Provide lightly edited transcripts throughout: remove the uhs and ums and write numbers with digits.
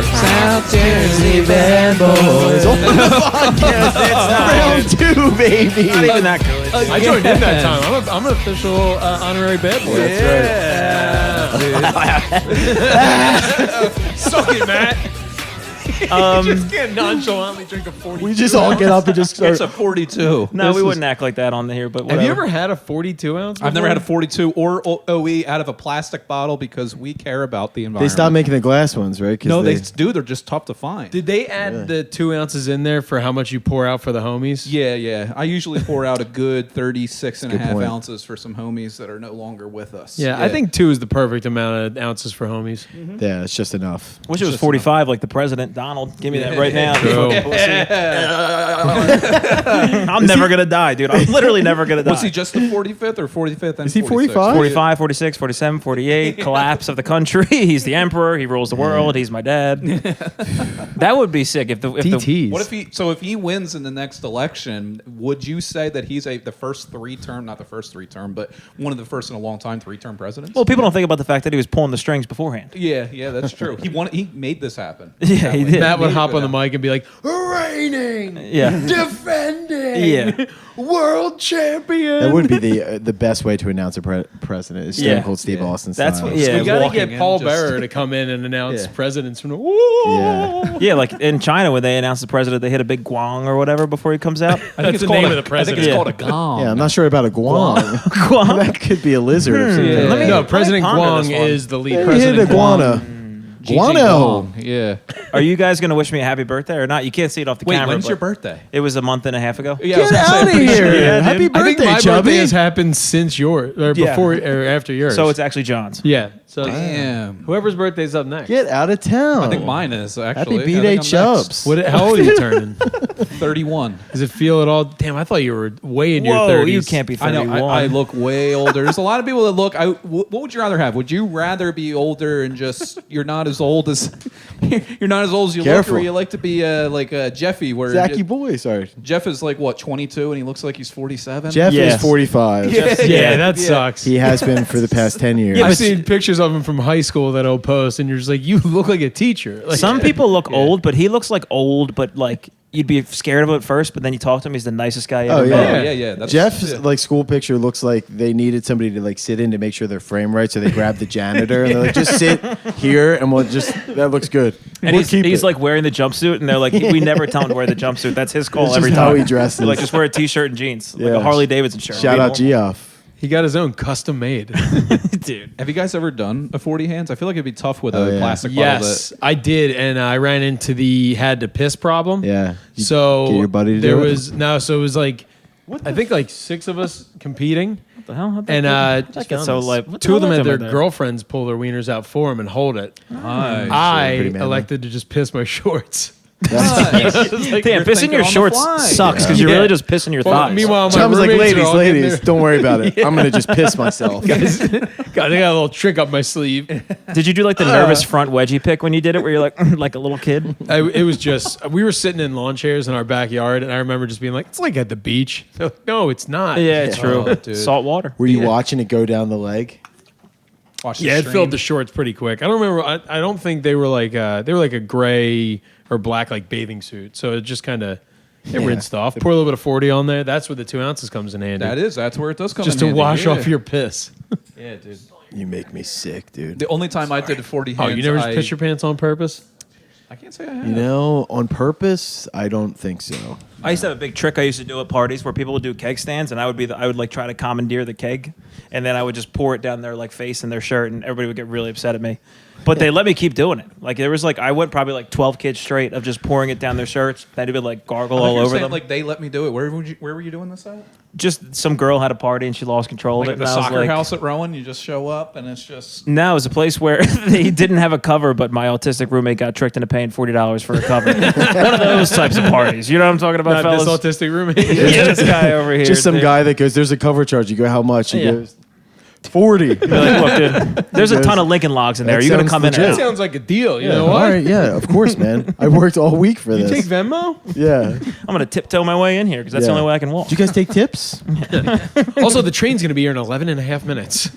South Jersey bad boys. On the podcast. Round 2, baby. Not even that good. I joined in that time. I'm an official honorary bad boy. That's Suck it, Matt. You just can't nonchalantly drink a 42. We just all get up and just start. It's a 42. No, we wouldn't act like that on the here, but whatever. Have you ever had a 42 ounce? I've never had a 42 or OE out of a plastic bottle because we care about the They environment. stopped making the glass ones, right? No, they do. They're just tough to find. Did they add the 2 ounces in there for how much you pour out for the homies? Yeah. I usually pour out a good 36 and a Good half point. ounces for some homies that are no longer with us. Yeah, I think 2 is the perfect amount of ounces for homies. Yeah, it's just enough. Wish it was 45 like the president, Donald. Give me that right now. True. I'm never going to die, dude. I'm literally never going to die. Was he just the 45th or 45th and Is he 46? 45? 45, 46, 47, 48, collapse of the country. He's the emperor. He rules the world. He's my dad. That would be sick if the DTs. What if he wins in the next election? Would you say that he's the first not the first 3-term, but one of the first in a long time 3-term presidents? Well, people don't think about the fact that he was pulling the strings beforehand. Yeah, that's true. He made this happen. Yeah, he did. Matt would Maybe hop on the without- mic and be like, reigning, Yeah. defending, Yeah. world champion. That would be the best way to announce a president. Is Stone Yeah. Cold Steve Austin That's style. what- yeah. We got to walking get in Paul just- Bearer to come in and announce Yeah. presidents from the. Yeah. Yeah, like in China when they announce the president, they hit a big guang or whatever before he comes out. That's the name of the president. I think it's Yeah. called a gong. Yeah, I'm not sure about a guan. Guang? That could be a lizard or something. Yeah. No, President ponder Guang this one. is the lead Hey, hit president. iguana. Gigi Guano. Gong. Yeah. Are you guys going to wish me a happy birthday or not? You can't see it off the Wait, camera. when's but your birthday? It was a month and a half ago. Yeah, I was Get gonna say, out I'm of pretty here! sure- Yeah, Happy dude. I think birthday, my Chubby! birthday has happened since yours, or Yeah. before or after yours. So it's actually John's. yeah. So Damn. whoever's birthday's up next. Get out of town. I think mine is actually. Happy I B-Day think I'm next. Chubbs. How old are you turning? 31. Does it feel at all? Damn, I thought you were way in your Whoa, 30s. you can't be I 31. know. I look way older. There's a lot of people that look. What would you rather have? Would you rather be older and just you're not as old as you Careful. look, or you like to be like Jeffy, where Zachy boy, sorry. Jeff is like what 22 and he looks like he's 47. Jeff Yes. is 45. Yeah, that sucks. He has been for the past 10 years. I've seen pictures of him from high school that I'll post, and you're just like, you look like a teacher. Like, Some people look old, but he looks like old, but like you'd be scared of him at first, but then you talk to him, he's the nicest guy you Oh, ever yeah. met. Yeah. That's, Jeff's like school picture looks like they needed somebody to like sit in to make sure they're frame right, so they grabbed the janitor and they're like, just sit here and we'll just that looks good. And We'll he's keep it. like wearing the jumpsuit, and they're like, we never tell him to wear the jumpsuit. That's his call It's every just time. how he dresses. They're like, just wear a t-shirt and jeans, like Yeah. a Harley Davidson shirt. Shout out Geoff. he got his own custom made. dude. have you guys ever done a 40 hands? I feel like it'd be tough with Oh, a yeah. plastic Yes, I did, and I ran into the had to piss problem. Yeah. You So get your buddy to there do it? was no, so it was like I think like 6 of us competing, What the hell? How'd that and get- how'd that get so like what the 2 of hell them did had I their do there? girlfriends pull their wieners out for them and hold it. bit. Nice. I pretty manly. elected to just piss my shorts. Nice. Like, Damn, You're pissing your thinking on the shorts fly. sucks because you're Yeah. really just pissing your well, thighs. meanwhile, my Chum was like, roommates are all getting ladies, their- don't worry about it. I'm going to just piss myself. Guys, I got a little trick up my sleeve. Did you do like the nervous front wedgie pick when you did it, where you're like like a little kid? It was just we were sitting in lawn chairs in our backyard, and I remember just being like, "It's like at the beach." They're like, no, it's not. Yeah, it's true. Oh, dude. Salt water. Were you watching it go down the leg? Watch the Yeah, it stream. filled the shorts pretty quick. I don't remember. I don't think they were like a gray or black like bathing suit. So it just kind of rinsed off. Pour a little bit of 40 on there. That's where the 2 ounces comes in handy. That's where it does come just in to handy. wash Yeah. off your piss. Yeah, dude. You make me sick, dude. The only time I did a 40 Oh, hands, you never just piss your pants on purpose? I can't say I have. You know, on purpose, I don't think so. I used to have a big trick I used to do at parties where people would do keg stands, and I would like try to commandeer the keg, and then I would just pour it down their like face and their shirt, and everybody would get really upset at me. But they let me keep doing it. Like there was like I went probably like 12 kids straight of just pouring it down their shirts. Then it would like gargle I thought all you were over saying, them. Like they let me do it. Where were you doing this at? Just some girl had a party and she lost control Like of at it. the and I was soccer like, house at Rowan, you just show up and it's just. No, it was a place where they didn't have a cover, but my autistic roommate got tricked into paying $40 for a cover. One of those types of parties. You know what I'm talking about, Not fellas? this autistic roommate. Yeah, this guy over here. Just some dude. guy that goes, there's a cover charge. You go, how much? He Yeah. goes, 40. You're like, look, dude, there's a ton of Lincoln Logs in there. That You're going to sounds come in That and legit. out. sounds like a deal. You know All what? right, yeah, of course, man. I worked all week for You this. take Venmo? Yeah. I'm going to tiptoe my way in here because that's the Yeah. only way I can walk. Do you guys take tips? Also, the train's going to be here in 11 and a half minutes.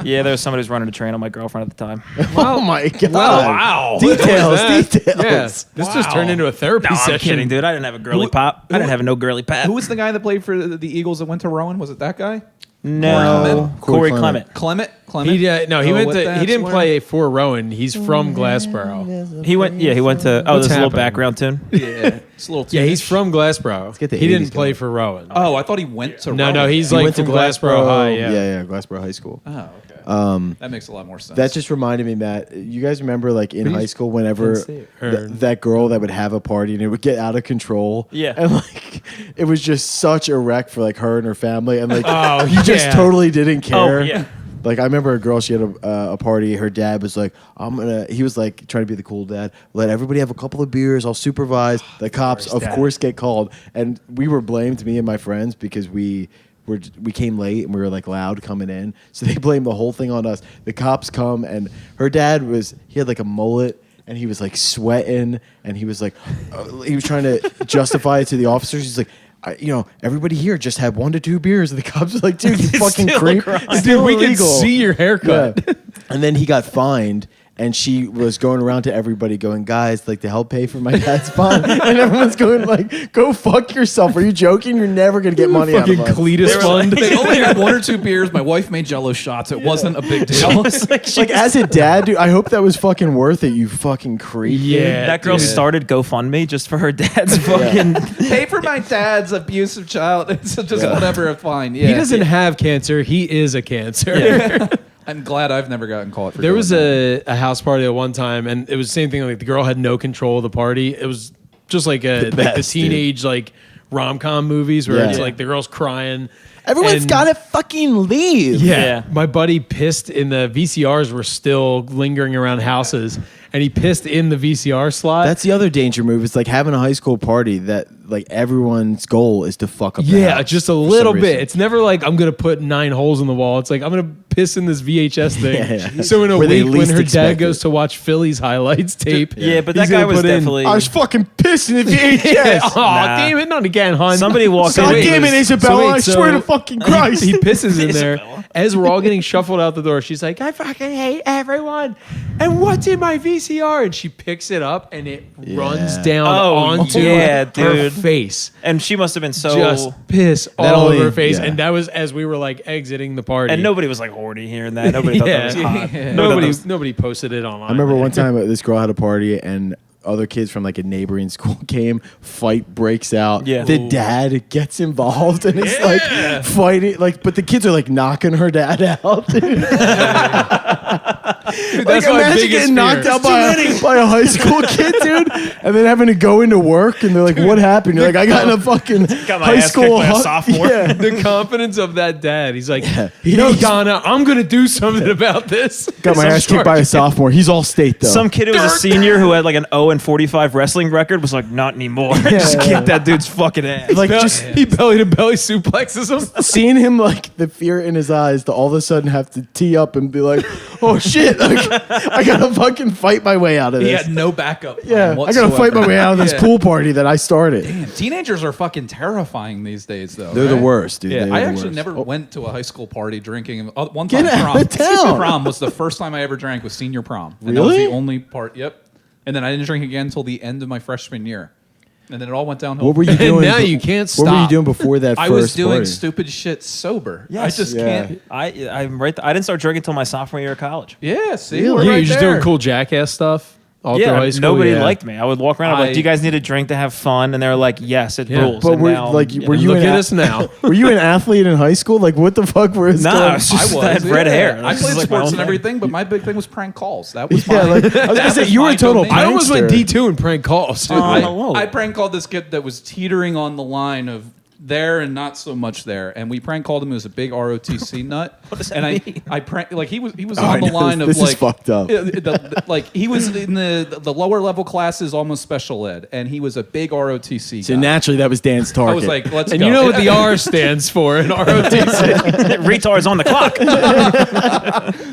Yeah, there was somebody who's running a train on my girlfriend at the time. Oh my god! Wow. Details. Yeah, this just turned into a therapy No, session. I'm kidding, dude. I didn't have a girly pop. I didn't have no girly pap. Who was the guy that played for the Eagles that went to Rowan? Was it that guy? No, Corey Clement. Clement. Clement? He went what to. He that's didn't where- play for Rowan. He's from Glassboro. He went to. Oh, What's there's a little happening? background tune. Yeah. It's a little Yeah, he's teenage. from Glassboro. get the He didn't 80s play going. for Rowan. Oh, I thought he went to No, Rowan. no, he's He like went to from Glassboro High. yeah, Glassboro High School. Oh, okay. That makes a lot more sense. That just reminded me, Matt. You guys remember, like in high school, whenever Penn State, or- that girl that would have a party and it would get out of control. Yeah. and like it was just such a wreck for like her and her family, and like Oh, you just yeah. totally didn't care. Oh, yeah. Like I remember a girl, she had a party. Her dad was like, he was like trying to be the cool dad. Let everybody have a couple of beers. I'll supervise. The cops, of dad. course, get called, and we were blamed, me and my friends, because we came late and we were like loud coming in. So they blamed the whole thing on us. The cops come, and her dad he had like a mullet. And he was like sweating, and he was like, he was trying to justify it to the officers. He's like, everybody here just had 1 to 2 beers. And the cops are like, dude, you fucking still a creep. crime. It's Dude, still we can illegal. see your haircut. Yeah. And then he got fined, and she was going around to everybody going, guys, like to help pay for my dad's fine. And everyone's going like, go fuck yourself. Are you joking? You're never going to get money out Fucking of us. Cletus fund. They only had 1 or 2 beers. My wife made Jello shots. It wasn't a big deal. Like as a dad, dude, I hope that was fucking worth it, you fucking creep. Yeah, That girl dude. started GoFundMe just for her dad's fucking. Pay for my dad's abusive child. It's just whatever. Fine. Yeah. He doesn't have cancer. He is a cancer. Yeah. I'm glad I've never gotten caught for. There doing was that. a house party at one time, and it was the same thing. Like the girl had no control of the party. It was just like the best, teenage like rom-com movies where Yeah. it's like the girl's crying. Everyone's And- got to fucking leave. Yeah. My buddy pissed in the VCRs were still lingering around houses, and he pissed in the VCR slot. That's the other danger move. It's like having a high school party that like everyone's goal is to fuck up. the yeah, house just a for some little bit. reason. It's never like I'm gonna put 9 holes in the wall. It's like I'm gonna piss in this VHS thing. Yeah. So in a Where they week when least her expect dad goes it. to watch Philly's highlights tape, Yeah, but he's that guy gonna was put in, definitely. I was fucking pissing in VHS. Oh, damn it, not again, hon. Somebody walked God in. damn it, Isabella! I swear to fucking Christ. He pisses in there. Isabella. As we're all getting shuffled out the door, she's like, I fucking hate everyone. And what's in my VCR? And she picks it up and it runs down Oh, onto yeah, her dude. face. And she must have been so. Just piss That all only- over her face. yeah. And that was as we were like exiting the party. And nobody was like horny hearing that. Nobody thought that was hot. Yeah. Nobody posted it online. I remember one time this girl had a party and other kids from like a neighboring school came. Fight breaks out. Yeah. The dad gets involved and it's like fighting. Like, but the kids are like knocking her dad out. Dude. Dude, Like, that's my imagine biggest getting knocked fear. out by a high school kid, dude, and then having to go into work, and they're like, "What happened?" You're like, "I got in a fucking Got my high ass school kicked by a sophomore." Yeah. The confidence of that dad. He's like, He no, knows- Donna, I'm going to do something about this. Got my Some ass kicked by a charge. sophomore. He's all state though. Some kid who was a senior who had like an 0-45 wrestling record was like, not anymore. Just kick that dude's fucking ass. like just He belly to belly suplexes him. seeing him, like the fear in his eyes, to all of a sudden have to tee up and be like, "Oh shit! Like, I gotta fucking fight my way out of He this." had no backup. plan Yeah, I gotta fight my way out of this Yeah. pool party that I started. Damn, teenagers are fucking terrifying these days, though. They're the right? worst, dude. Yeah, They're I the actually worst. never Oh. went to a high school party drinking. One Get time, out of town. prom was the first time I ever drank. Was senior prom, and that was Really? the only part. Yep. And then I didn't drink again until the end of my freshman year, and then it all went downhill. What were you And doing? now you can't What were you stop. doing before that? I first was doing party? stupid shit sober. Yes. I just Yeah. can't. I'm right. I didn't start drinking until my sophomore year of college. Yeah, see, Really? we're Yeah, right you're just there. doing cool jackass stuff all through Yeah, high school. nobody yeah. liked me. I would walk around. I'm like, I- do you guys need a drink to have fun? And they were like, yes, it Yeah. rules. But And were now, like, yeah. were you Look an at a- us now. Were you an athlete in high school? Like, what the fuck was? Nah, going- it's just I I had red yeah. hair. I This played is like my sports own and thing. everything, but my big thing was prank calls. That was Yeah, my, like, I was gonna that say, was you were my a total domain. I almost went prankster. D2 in prank calls, dude. Hello. I prank called this kid that was teetering on the line of there and not so much there, and we prank called him. He was a big ROTC nut. What does that and mean? I prank like he was I on the know, line of this is like fucked up. like he was in the lower level classes, almost special ed, and he was a big ROTC. So guy. naturally, that was Dan's target. I was like, let's And go. you know what the R stands for in ROTC? Retards on the clock.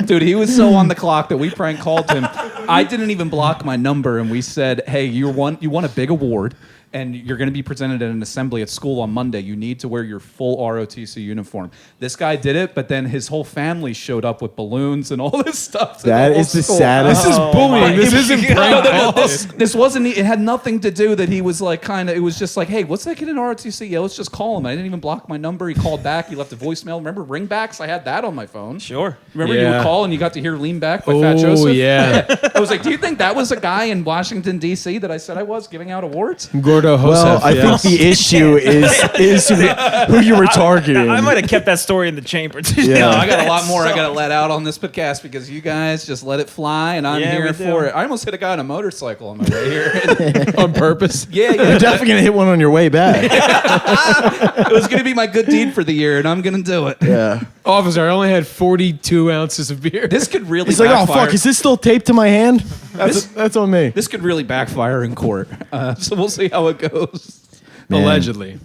Dude, he was so on the clock that we prank called him. I didn't even block my number, and we said, "Hey, you won a big award. and you're going to be presented at an assembly at school on Monday. You need to wear your full ROTC uniform. This guy did it, but then his whole family showed up with balloons and all this stuff. That is the saddest. This is bullying. This isn't prank calls. This wasn't. It had nothing to do that he was like kind of. It was just like, hey, what's that kid in ROTC? Yeah, let's just call him. I didn't even block my number. He called back. He left a voicemail. Remember ringbacks? I had that on my phone. Sure. Remember you Yeah. would call and you got to hear Lean Back by Fat Joseph? Oh, yeah. I was like, do you think that was a guy in Washington, D.C. that I said I was giving out awards? Gordo Josef. Well, I yes. think the issue is who you were targeting. I might have kept that story in the chamber. Yeah. No, I got a lot more I got to let out on this podcast because you guys just let it fly and I'm Yeah, here we for do. it. I almost hit a guy on a motorcycle on my way here. on purpose. yeah. You're definitely gonna hit one on your way back. It was going to be my good deed for the year and I'm going to do it. Yeah. Officer, I only had 42 ounces of beer. This could really He's like, oh backfire. fuck, is this still taped to my hand? That's on me. This could really backfire in court. So we'll see how it goes. Man. Allegedly.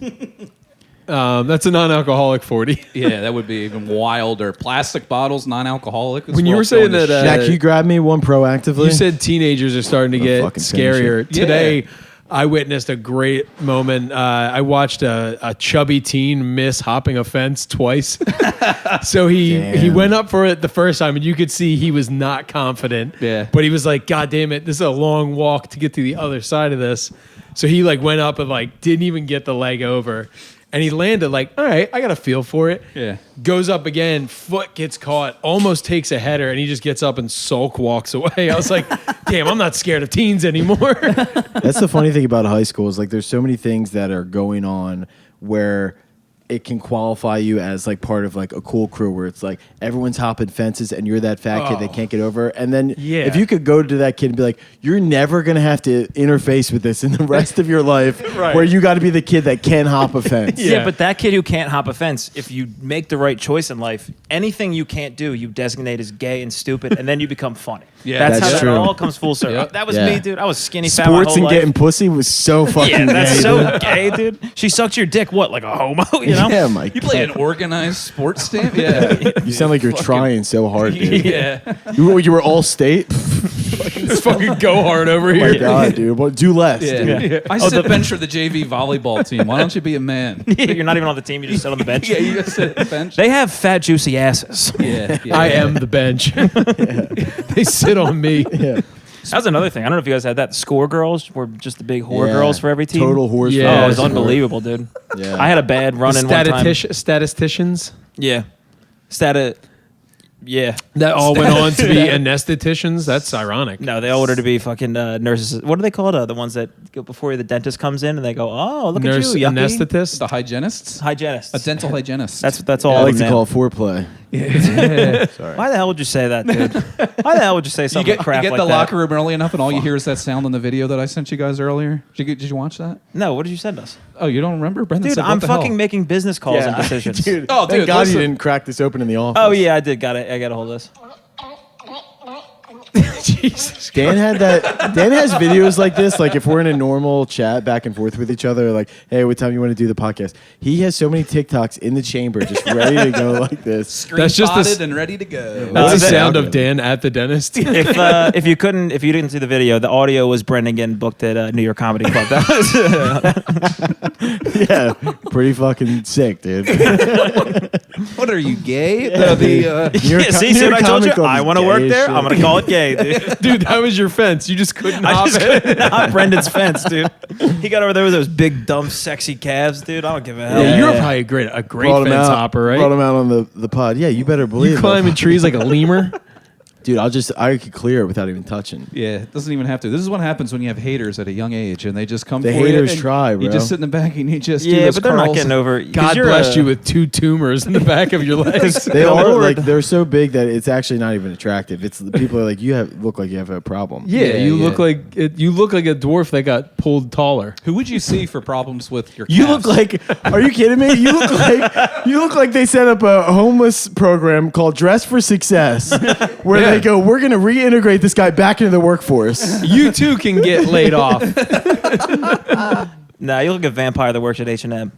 That's a non-alcoholic 40. Yeah, that would be even wilder. Plastic bottles, non-alcoholic. When you were saying that, Jack, can you grab me one proactively? You said teenagers are starting to get fucking finish scarier. it. Today, Yeah. I witnessed a great moment. I watched a chubby teen miss hopping a fence twice. So he Damn. went up for it the first time, and you could see he was not confident. Yeah. But he was like, God damn it, this is a long walk to get to the other side of this. So he like went up and like didn't even get the leg over. And he landed like, all right, I got a feel for it. Yeah. Goes up again, foot gets caught, almost takes a header, and he just gets up and sulk walks away. I was like, damn, I'm not scared of teens anymore. That's the funny thing about high school is like there's so many things that are going on where it can qualify you as like part of like a cool crew where it's like everyone's hopping fences and you're that fat kid that can't get over. And then Yeah. if you could go to that kid and be like, you're never going to have to interface with this in the rest of your life where you got to be the kid that can hop a fence. Yeah, Yeah. but that kid who can't hop a fence, if you make the right choice in life, anything you can't do, you designate as gay and stupid, and then you become funny. Yeah, that's that's how true. that all comes full circle. Yeah. That was Yeah. me, dude. I was skinny fat my Sports whole and life. getting pussy was so fucking Yeah, that's gay, so dude. gay, dude. She sucked your dick, what, like a homo? You know? Yeah, my You play an organized sports team? Yeah. You sound like you're trying so hard, dude. Yeah. You were all state? Let's fucking go hard over Oh here. my God, dude. Well, do less, dude. Yeah. I sit bench for the JV volleyball team. Why don't you be a man? You're not even on the team. You just sit on the bench. Yeah, you just sit at the bench. They have fat, juicy asses. Yeah. I am the bench. They sit on me. Yeah. That was another thing. I don't know if you guys had that. Score girls were just the big whore Yeah. girls for every team. Total whores. Yeah. for Oh, it every was sport. unbelievable, dude. Yeah. I had a bad run in one time. Statisticians Yeah. Yeah. that all went on to be anestheticians. That's ironic. No, they all ordered to be fucking nurses. What are they called? The ones that go before the dentist comes in and they go, "Oh, look Nurse at you, yucky." anesthetist. The hygienists? Hygienists. A dental hygienist. That's all. I of like them to now. call it foreplay. Sorry. Why the hell would you say that, dude? Why the hell would you say You something get, crap you get like the that? locker room early enough and all you hear is that sound in the video that I sent you guys earlier. Did you watch that? No, what did you send us, Oh, you don't remember? Brendan dude? said, what I'm the fucking hell? making business calls and decisions. Dude, Oh, thank dude, God listen. you didn't crack this open in the office. Oh yeah, I did. Got it. I got a hold of this. Jesus. Dan has videos like this. Like if we're in a normal chat back and forth with each other, like, hey, what time you want to do the podcast? He has so many TikToks in the chamber, just ready to go like this. Screen That's just the spotted s- and ready to go. That's the that- sound of Dan at the dentist. If you didn't see the video, the audio was Brendan getting booked at New York Comedy Club. That was Yeah, pretty fucking sick, dude. What are you, gay? New York New York see what I told Comedy you? Club I is want to gay work as there. shit. I'm gonna call it gay, dude. Dude, that was your fence. You just couldn't I hop just it. couldn't hop Brendan's fence, dude. He got over there with those big, dumb, sexy calves, dude. I don't give a hell. Yeah, you're probably a great Brought him fence out, hopper, right? Brought him out on the pod. Yeah, you better believe You it. climbing trees like a lemur. Dude, I could clear it without even touching. Yeah, it doesn't even have to. This is what happens when you have haters at a young age, and they just come The for you. haters and try, You bro. just sit in the back and you just do Yeah, those but they're not curls. getting over. 'cause God you're blessed a- you with 2 tumors in the back of your legs. They Good are Lord. like they're so big that it's actually not even attractive. It's the people are like look like you have a problem. Yeah, you yeah. look like you look like a dwarf that got pulled taller. Who would you see for problems with your You calves? look like. Are you kidding me? You look like they set up a homeless program called Dress for Success, where Yeah. they go, we're going to reintegrate this guy back into the workforce. You too can get laid off. Nah, you look like a vampire that works at H&M.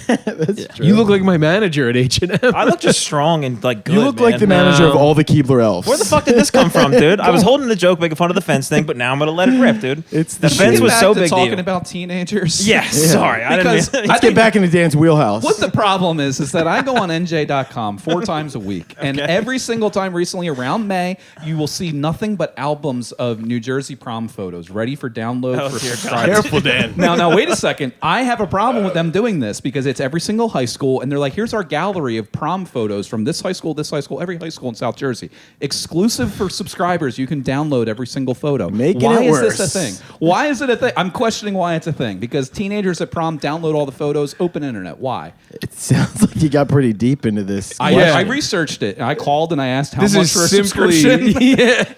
That's true. You look like my manager at H&M. I look just strong and like good. You look like man. the manager of No. all the Keebler elves. Where the fuck did this come from, dude? I was holding the joke, making fun of the fence thing, but now I'm gonna let it rip, dude. It's the the fence shit. was Back so to big. talking deal. about teenagers. Yes, Yeah. sorry, I Because didn't. Let's get back into Dan's wheelhouse. What the problem is that I go on NJ.com 4 times a week, and every single time recently around May, you will see nothing but albums of New Jersey prom photos ready for download Oh, for dear God. subscribers. Careful, Dan. Now, wait a second. I have a problem with them doing this because it's every single high school, and they're like, here's our gallery of prom photos from this high school, every high school in South Jersey. Exclusive for subscribers. You can download every single photo. Making why it is worse. this a thing? Why is it a thing? I'm questioning why it's a thing. Because teenagers at prom download all the photos, open internet. Why? It sounds like you got pretty deep into this. I researced it. I called and I asked how This much is for a simply subscription. yeah.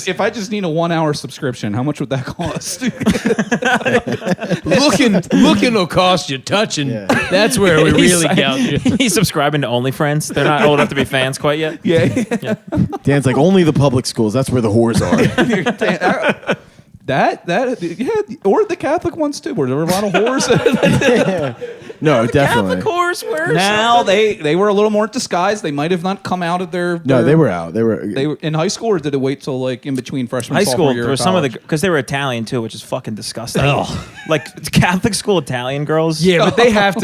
If I just need a 1 hour subscription, how much would that cost? looking will cost you. Touching, Yeah. that's where we really He's- gouge you. He's subscribing to OnlyFriends. They're not old enough to be fans quite yet. yeah. Dan's like, only the public schools. That's where the whores are. Yeah, or the Catholic ones too, where there were a lot of whores. No, definitely. Catholic whores were Now they were a little more disguised. They might have not come out of their. No, their- they were out. They were in high school, or did it wait till like in between freshman high sophomore school. year There of were some of the college? because they were Italian too, which is fucking disgusting. Like Catholic school Italian girls. Yeah, but they have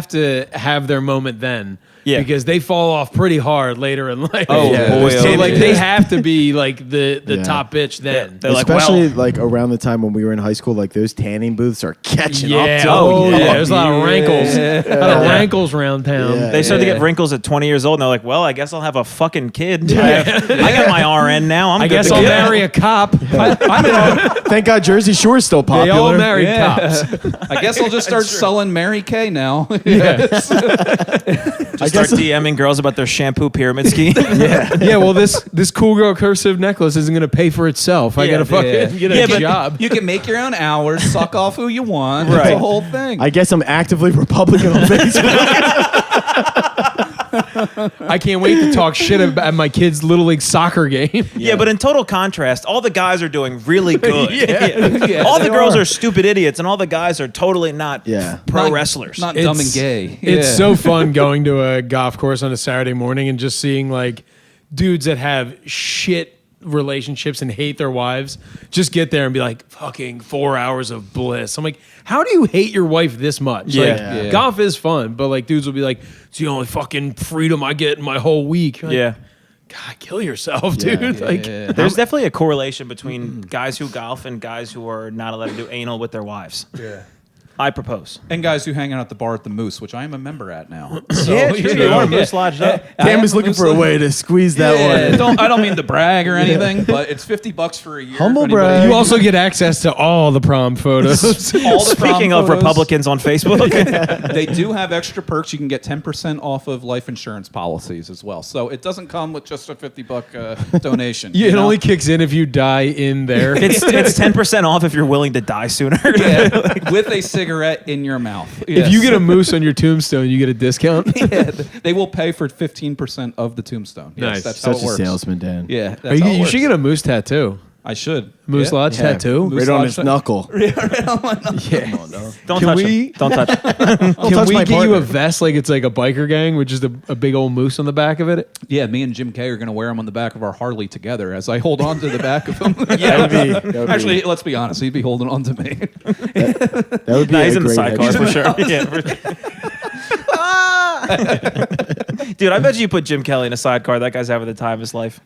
to have their moment then. Yeah. Because they fall off pretty hard later in life. Oh, Yeah. boy. So oh, like yeah. they have to be like the Yeah. top bitch then. They're like, especially well- like around the time when we were in high school. Like those tanning booths are catching Yeah. up. To Oh, them. yeah. There's a lot of rankles. Yeah. A lot of rankles around town. Yeah. They started to Yeah. get wrinkles at 20 years old, and they're like, "Well, I guess I'll have a fucking kid. I got my RN now. I'm I good guess to I'll go." marry a cop. I'm in Thank God Jersey Shore's still They popular. all married Yeah. cops. I guess I'll just start selling Mary Kay now. Just start DMing girls about their shampoo pyramid scheme. Yeah, well, this cool girl cursive necklace isn't going to pay for itself. I Yeah, got to fucking yeah. get a Yeah, but- job. You can make your own hours, suck off who you want. It's Right. a whole thing. I guess I'm actively Republican on Facebook. I can't wait to talk shit about my kid's little league soccer game. Yeah, but in total contrast, all the guys are doing really good. Yeah, all the they girls are. are stupid idiots, and all the guys are totally not Yeah. pro Not- wrestlers. Not dumb and gay. It's Yeah. so fun going to a golf course on a Saturday morning and just seeing like dudes that have shit relationships and hate their wives just get there and be like fucking 4 hours of bliss. I'm like, how do you hate your wife this much? Yeah. Like, Yeah. golf is fun, but like dudes will be like, it's the only fucking freedom I get in my whole week. You're like, yeah. God, kill yourself, Yeah. dude. Like, Yeah. There's definitely a correlation between guys who golf and guys who are not allowed to do anal with their wives. yeah. I propose. And guys who hang out at the bar at the Moose, which I am a member at now. Yeah, true. You are Moose Lodged up. Cam was looking for a way to squeeze that one. I don't mean to brag or anything, but it's $50 for a year. Humble if anybody- brag. You also get access to all the prom photos. All the prom Speaking of photos. Republicans on Facebook, They do have extra perks. You can get 10% off of life insurance policies as well. So it doesn't come with just a $50 donation. Yeah, you it know? only kicks in if you die in there. it's 10% off if you're willing to die sooner. Yeah, with a cigarette in your mouth. If you get a moose on your tombstone, you get a discount. yeah, they will pay for 15% of the tombstone. Yes, Nice. that's Such how it a works. salesman, Dan. Yeah, that's Are you, how it you works. should get a moose tattoo. I should. Moose Yeah. Lodge tattoo. Moose Right on Lodge his ta- knuckle. Don't Can touch we- him. Don't touch him. Can touch we my get you a partner. vest like it's like a biker gang with just a big old moose on the back of it? Yeah, me and Jim Kay are going to wear them on the back of our Harley together as I hold on to the back of them. That would be Actually, let's be honest. He'd be holding on to me. that would be No, a he's in the great sidecar headshot. for sure. Yeah. Dude, I bet you put Jim Kelly in a sidecar. That guy's having the time of his life.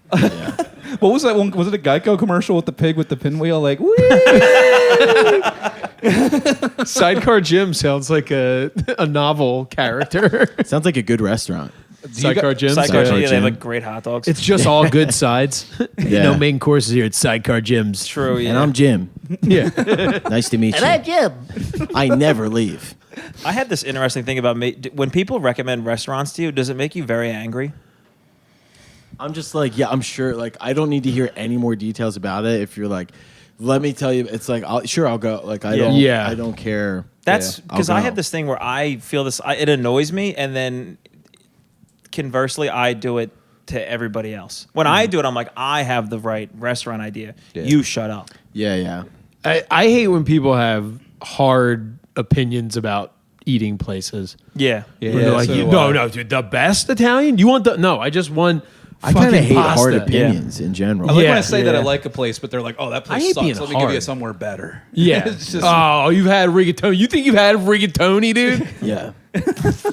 What was that one? Was it a Geico commercial with the pig with the pinwheel? Like, whee! Sidecar Jim sounds like a novel character. Sounds like a good restaurant. Sidecar Jim. Sidecar, Sidecar yeah, they have Jim. like great hot dogs. It's just all good sides. Yeah. No main courses here at Sidecar Jim's. true. Yeah. And I'm Jim. Yeah. Nice to meet you. Jim. I never leave. I had this interesting thing about when people recommend restaurants to you. Does it make you very angry? I'm just like, yeah, I'm sure. Like, I don't need to hear any more details about it. If you're like, let me tell you, it's like, I'll go. Like, I don't, Yeah. I don't care. That's Yeah, because I'll I go. have this thing where I feel this. It annoys me, and then conversely, I do it to everybody else. When I do it, I'm like, I have the right restaurant idea. Yeah. You shut up. Yeah, yeah. I hate when people have hard opinions about eating places. Yeah. Yeah, Where they're like, so, no, dude, the best Italian? You want the no? I just want. I kind of fucking hate hard pasta. opinions in general. I like when Yeah, I say that I yeah. like a place, but they're like, "Oh, that I place ain't sucks. being Let me give you hard. somewhere better." Yeah. It's just, Oh, you've had rigatoni. You think you've had rigatoni, dude? Yeah.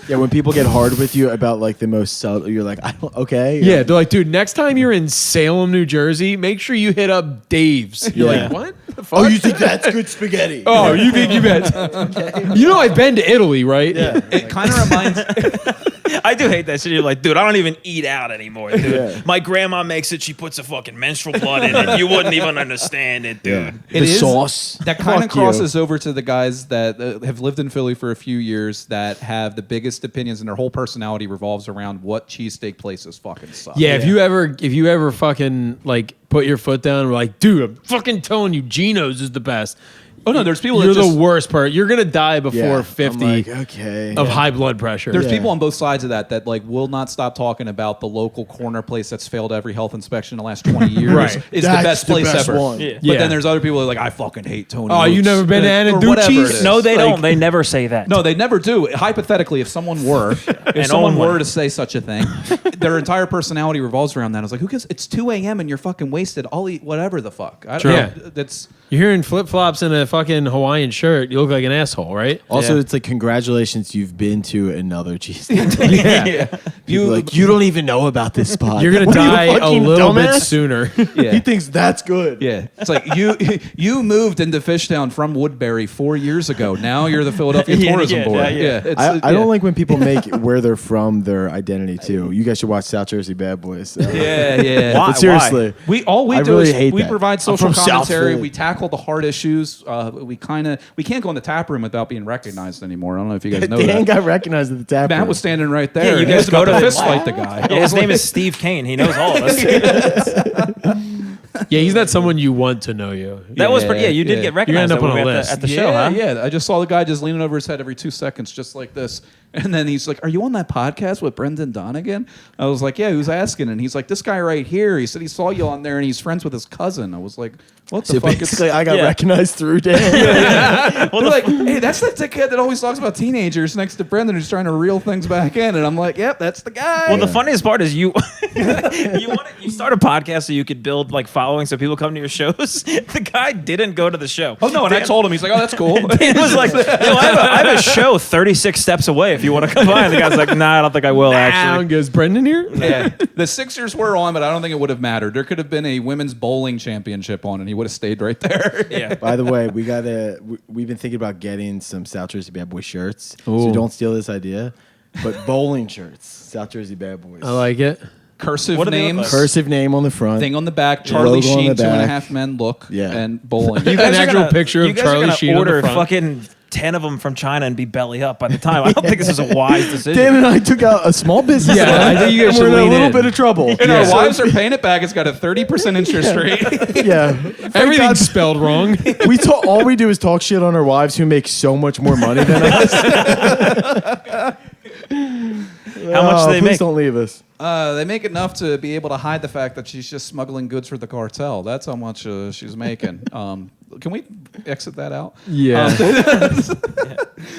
Yeah, when people get hard with you about like the most subtle, you're like, okay. Yeah, they're like, dude, next time you're in Salem, New Jersey, make sure you hit up Dave's. You're Yeah. like, what? The fuck? Oh, you think that's good spaghetti? Oh, you think you bet? You know, I've been to Italy, right? Yeah. it kind of reminds. I do hate that shit. You're like, dude, I don't even eat out anymore, dude. Yeah. My grandma makes it. She puts a fucking menstrual blood in it. You wouldn't even understand it, dude. Yeah. It The is- sauce. That kind of Fuck you. crosses over to the guys that have lived in Philly for a few years that have the biggest opinions, and their whole personality revolves around what cheesesteak places fucking suck. Yeah, if you ever fucking like put your foot down and were like, dude, I'm fucking telling you, Geno's is the best. Oh no, there's people You're that just the worst part. You're gonna die before Yeah. 50 I'm like, okay. of high blood pressure. There's Yeah. people on both sides of that like will not stop talking about the local corner place that's failed every health inspection in the last 20 years. Right. Is That's the best the place best ever. one. Yeah. But Yeah. then there's other people that are like, I fucking hate Tony. Oh, you Oates. never been to Or whatever it Anaducci's? is. No, they Like- don't. They never say that. No, they never do. Hypothetically, if someone were, if someone own one. were to say such a thing, their entire personality revolves around that. I was like, who cares? It's 2 a.m. and you're fucking wasted. I'll eat whatever the fuck. I don't Sure. know. Yeah. That's You're hearing flip flops and a fucking Hawaiian shirt. You look like an asshole, right? Also, Yeah. it's like congratulations, you've been to another cheesesteak. Yeah. People are like, you don't even know about this spot. You're gonna What are you, die a fucking little bit dumbass? sooner. yeah. He thinks that's good. Yeah, it's like you moved into Fishtown from Woodbury 4 years ago. Now you're the Philadelphia Yeah, Tourism yeah, Board. yeah, yeah. it's, I don't like when people make where they're from their identity too. You guys should watch South Jersey Bad Boys. Yeah, yeah. Why? But seriously, We all we I do really is hate we that. provide I'm social from South commentary. Philly. We tackle the hard issues. We can't go in the tap room without being recognized anymore. I don't know if you guys know Dan that. got recognized at the tap Matt room. was standing right there. Yeah, you and he guys was about go to to the- fist fight the guy. Yeah, his name is Steve Kane. He knows all of us. Yeah, he's not someone you want to know you. That was pretty. Yeah, you did yeah. get recognized You're gonna end up when on we a were list. at the show, yeah, huh? yeah. I just saw the guy just leaning over his head every 2 seconds, just like this. And then he's like, "Are you on that podcast with Brendan Donegan?" I was like, "Yeah." Who's asking? And he's like, "This guy right here." He said he saw you on there, and he's friends with his cousin. I was like, "What the So fuck?" basically, I got Yeah. recognized through Dan. They're like, "Hey, that's that dickhead that always talks about teenagers next to Brendan who's trying to reel things back in." And I'm like, "Yep, that's the guy." Well, the funniest part is you you start a podcast so you could build like following so people come to your shows. The guy didn't go to the show. oh no, and I told him, he's like, "Oh, that's cool." It was like, yo, I have a show 36 steps away if you want to come by. And the guy's like, nah, I don't think I will, Down actually. goes Brendan here. Yeah. The Sixers were on, but I don't think it would have mattered. There could have been a women's bowling championship on, and he would have stayed right there. Yeah. By the way, we've been thinking about getting some South Jersey Bad Boy shirts. Ooh. So don't steal this idea. But bowling shirts, South Jersey Bad Boys. I like it. Cursive What do they look names, like? Cursive name on the front. thing on the back, Charlie Logo on Sheen, the 2.5 back. Men look, Yeah. and bowling. You guys An are actual gonna- picture you of guys are Charlie gonna Sheen on the order front. fucking 10 of them from China and be belly up by the time. I don't think this is a wise decision. Dan and I took out a small business. Yeah, loan, I think you guys and we're should in a lean little in. bit of trouble. And our wives are paying it back. It's got a 30% interest rate. Yeah. Everything's spelled wrong. All we do is talk shit on our wives who make so much more money than us. How much do they please make? don't leave us. They make enough to be able to hide the fact that she's just smuggling goods for the cartel. That's how much she's making. Can we exit that out? Yeah.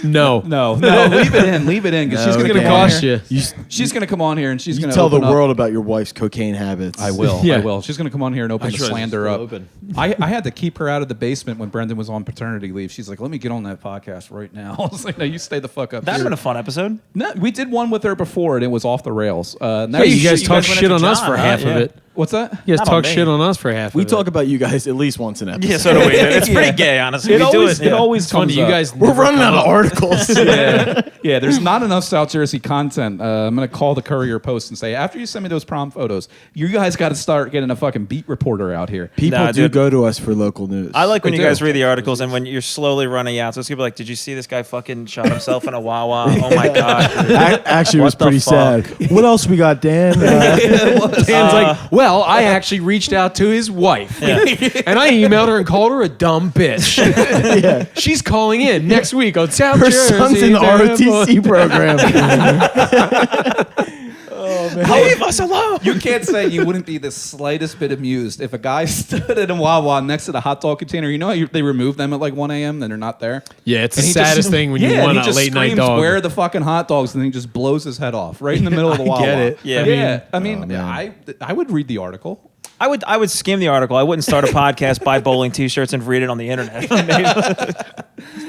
No. No, leave it in. Leave it in because No, she's we going to can't. come on Cost here. you. She's going to come on here and she's You going to tell the world about your wife's cocaine habits. I will. Yeah. I will. She's going to come on here and open I the sure slander it's up. open. I had to keep her out of the basement when Brendan was on paternity leave. She's like, "Let me get on that podcast right now." I was like, "No, you stay the fuck up." That's here." been a fun episode. No, we did one with her before and it was off the rails. Now Hey, you guys you talk guys went shit into on us John, for huh? half Yeah. of it. What's that? You guys Not on talk me. shit on us for half We of it. talk about you guys at least once an episode. Yeah, so do we. It's pretty gay, honestly. It We do always, it. it always It's funny. comes You up. guys We're never running come out of up. articles. Yeah, there's not enough South Jersey content. I'm going to call the Courier Post and say, after you send me those prom photos, you guys got to start getting a fucking beat reporter out here. People Nah, do dude. go to us for local news. I like when We you do. guys read the articles and when you're slowly running out. So it's gonna be like, did you see this guy fucking shot himself in a Wawa? Oh my god! Actually, it was What the pretty fuck? sad. What else we got, Dan? Dan's like, well, I actually reached out to his wife. And I emailed her and called her a dumb bitch. yeah. She's calling in next week on South Her Jersey. son's in the Bad Boy. ROTC program. Leave us alone. You can't say you wouldn't be the slightest bit amused if a guy stood in a Wawa next to the hot dog container. You know how they remove them at like 1 a.m. then they're not there? Yeah, it's the And he saddest thing when you and want he a just late night screams, dog. "Where are the fucking hot dogs?" And then he just blows his head off right in the middle of the I Wawa. get it. Yeah. I mean, man. I would read the article. I would skim the article. I wouldn't start a podcast, buy bowling T-shirts, and read it on the internet.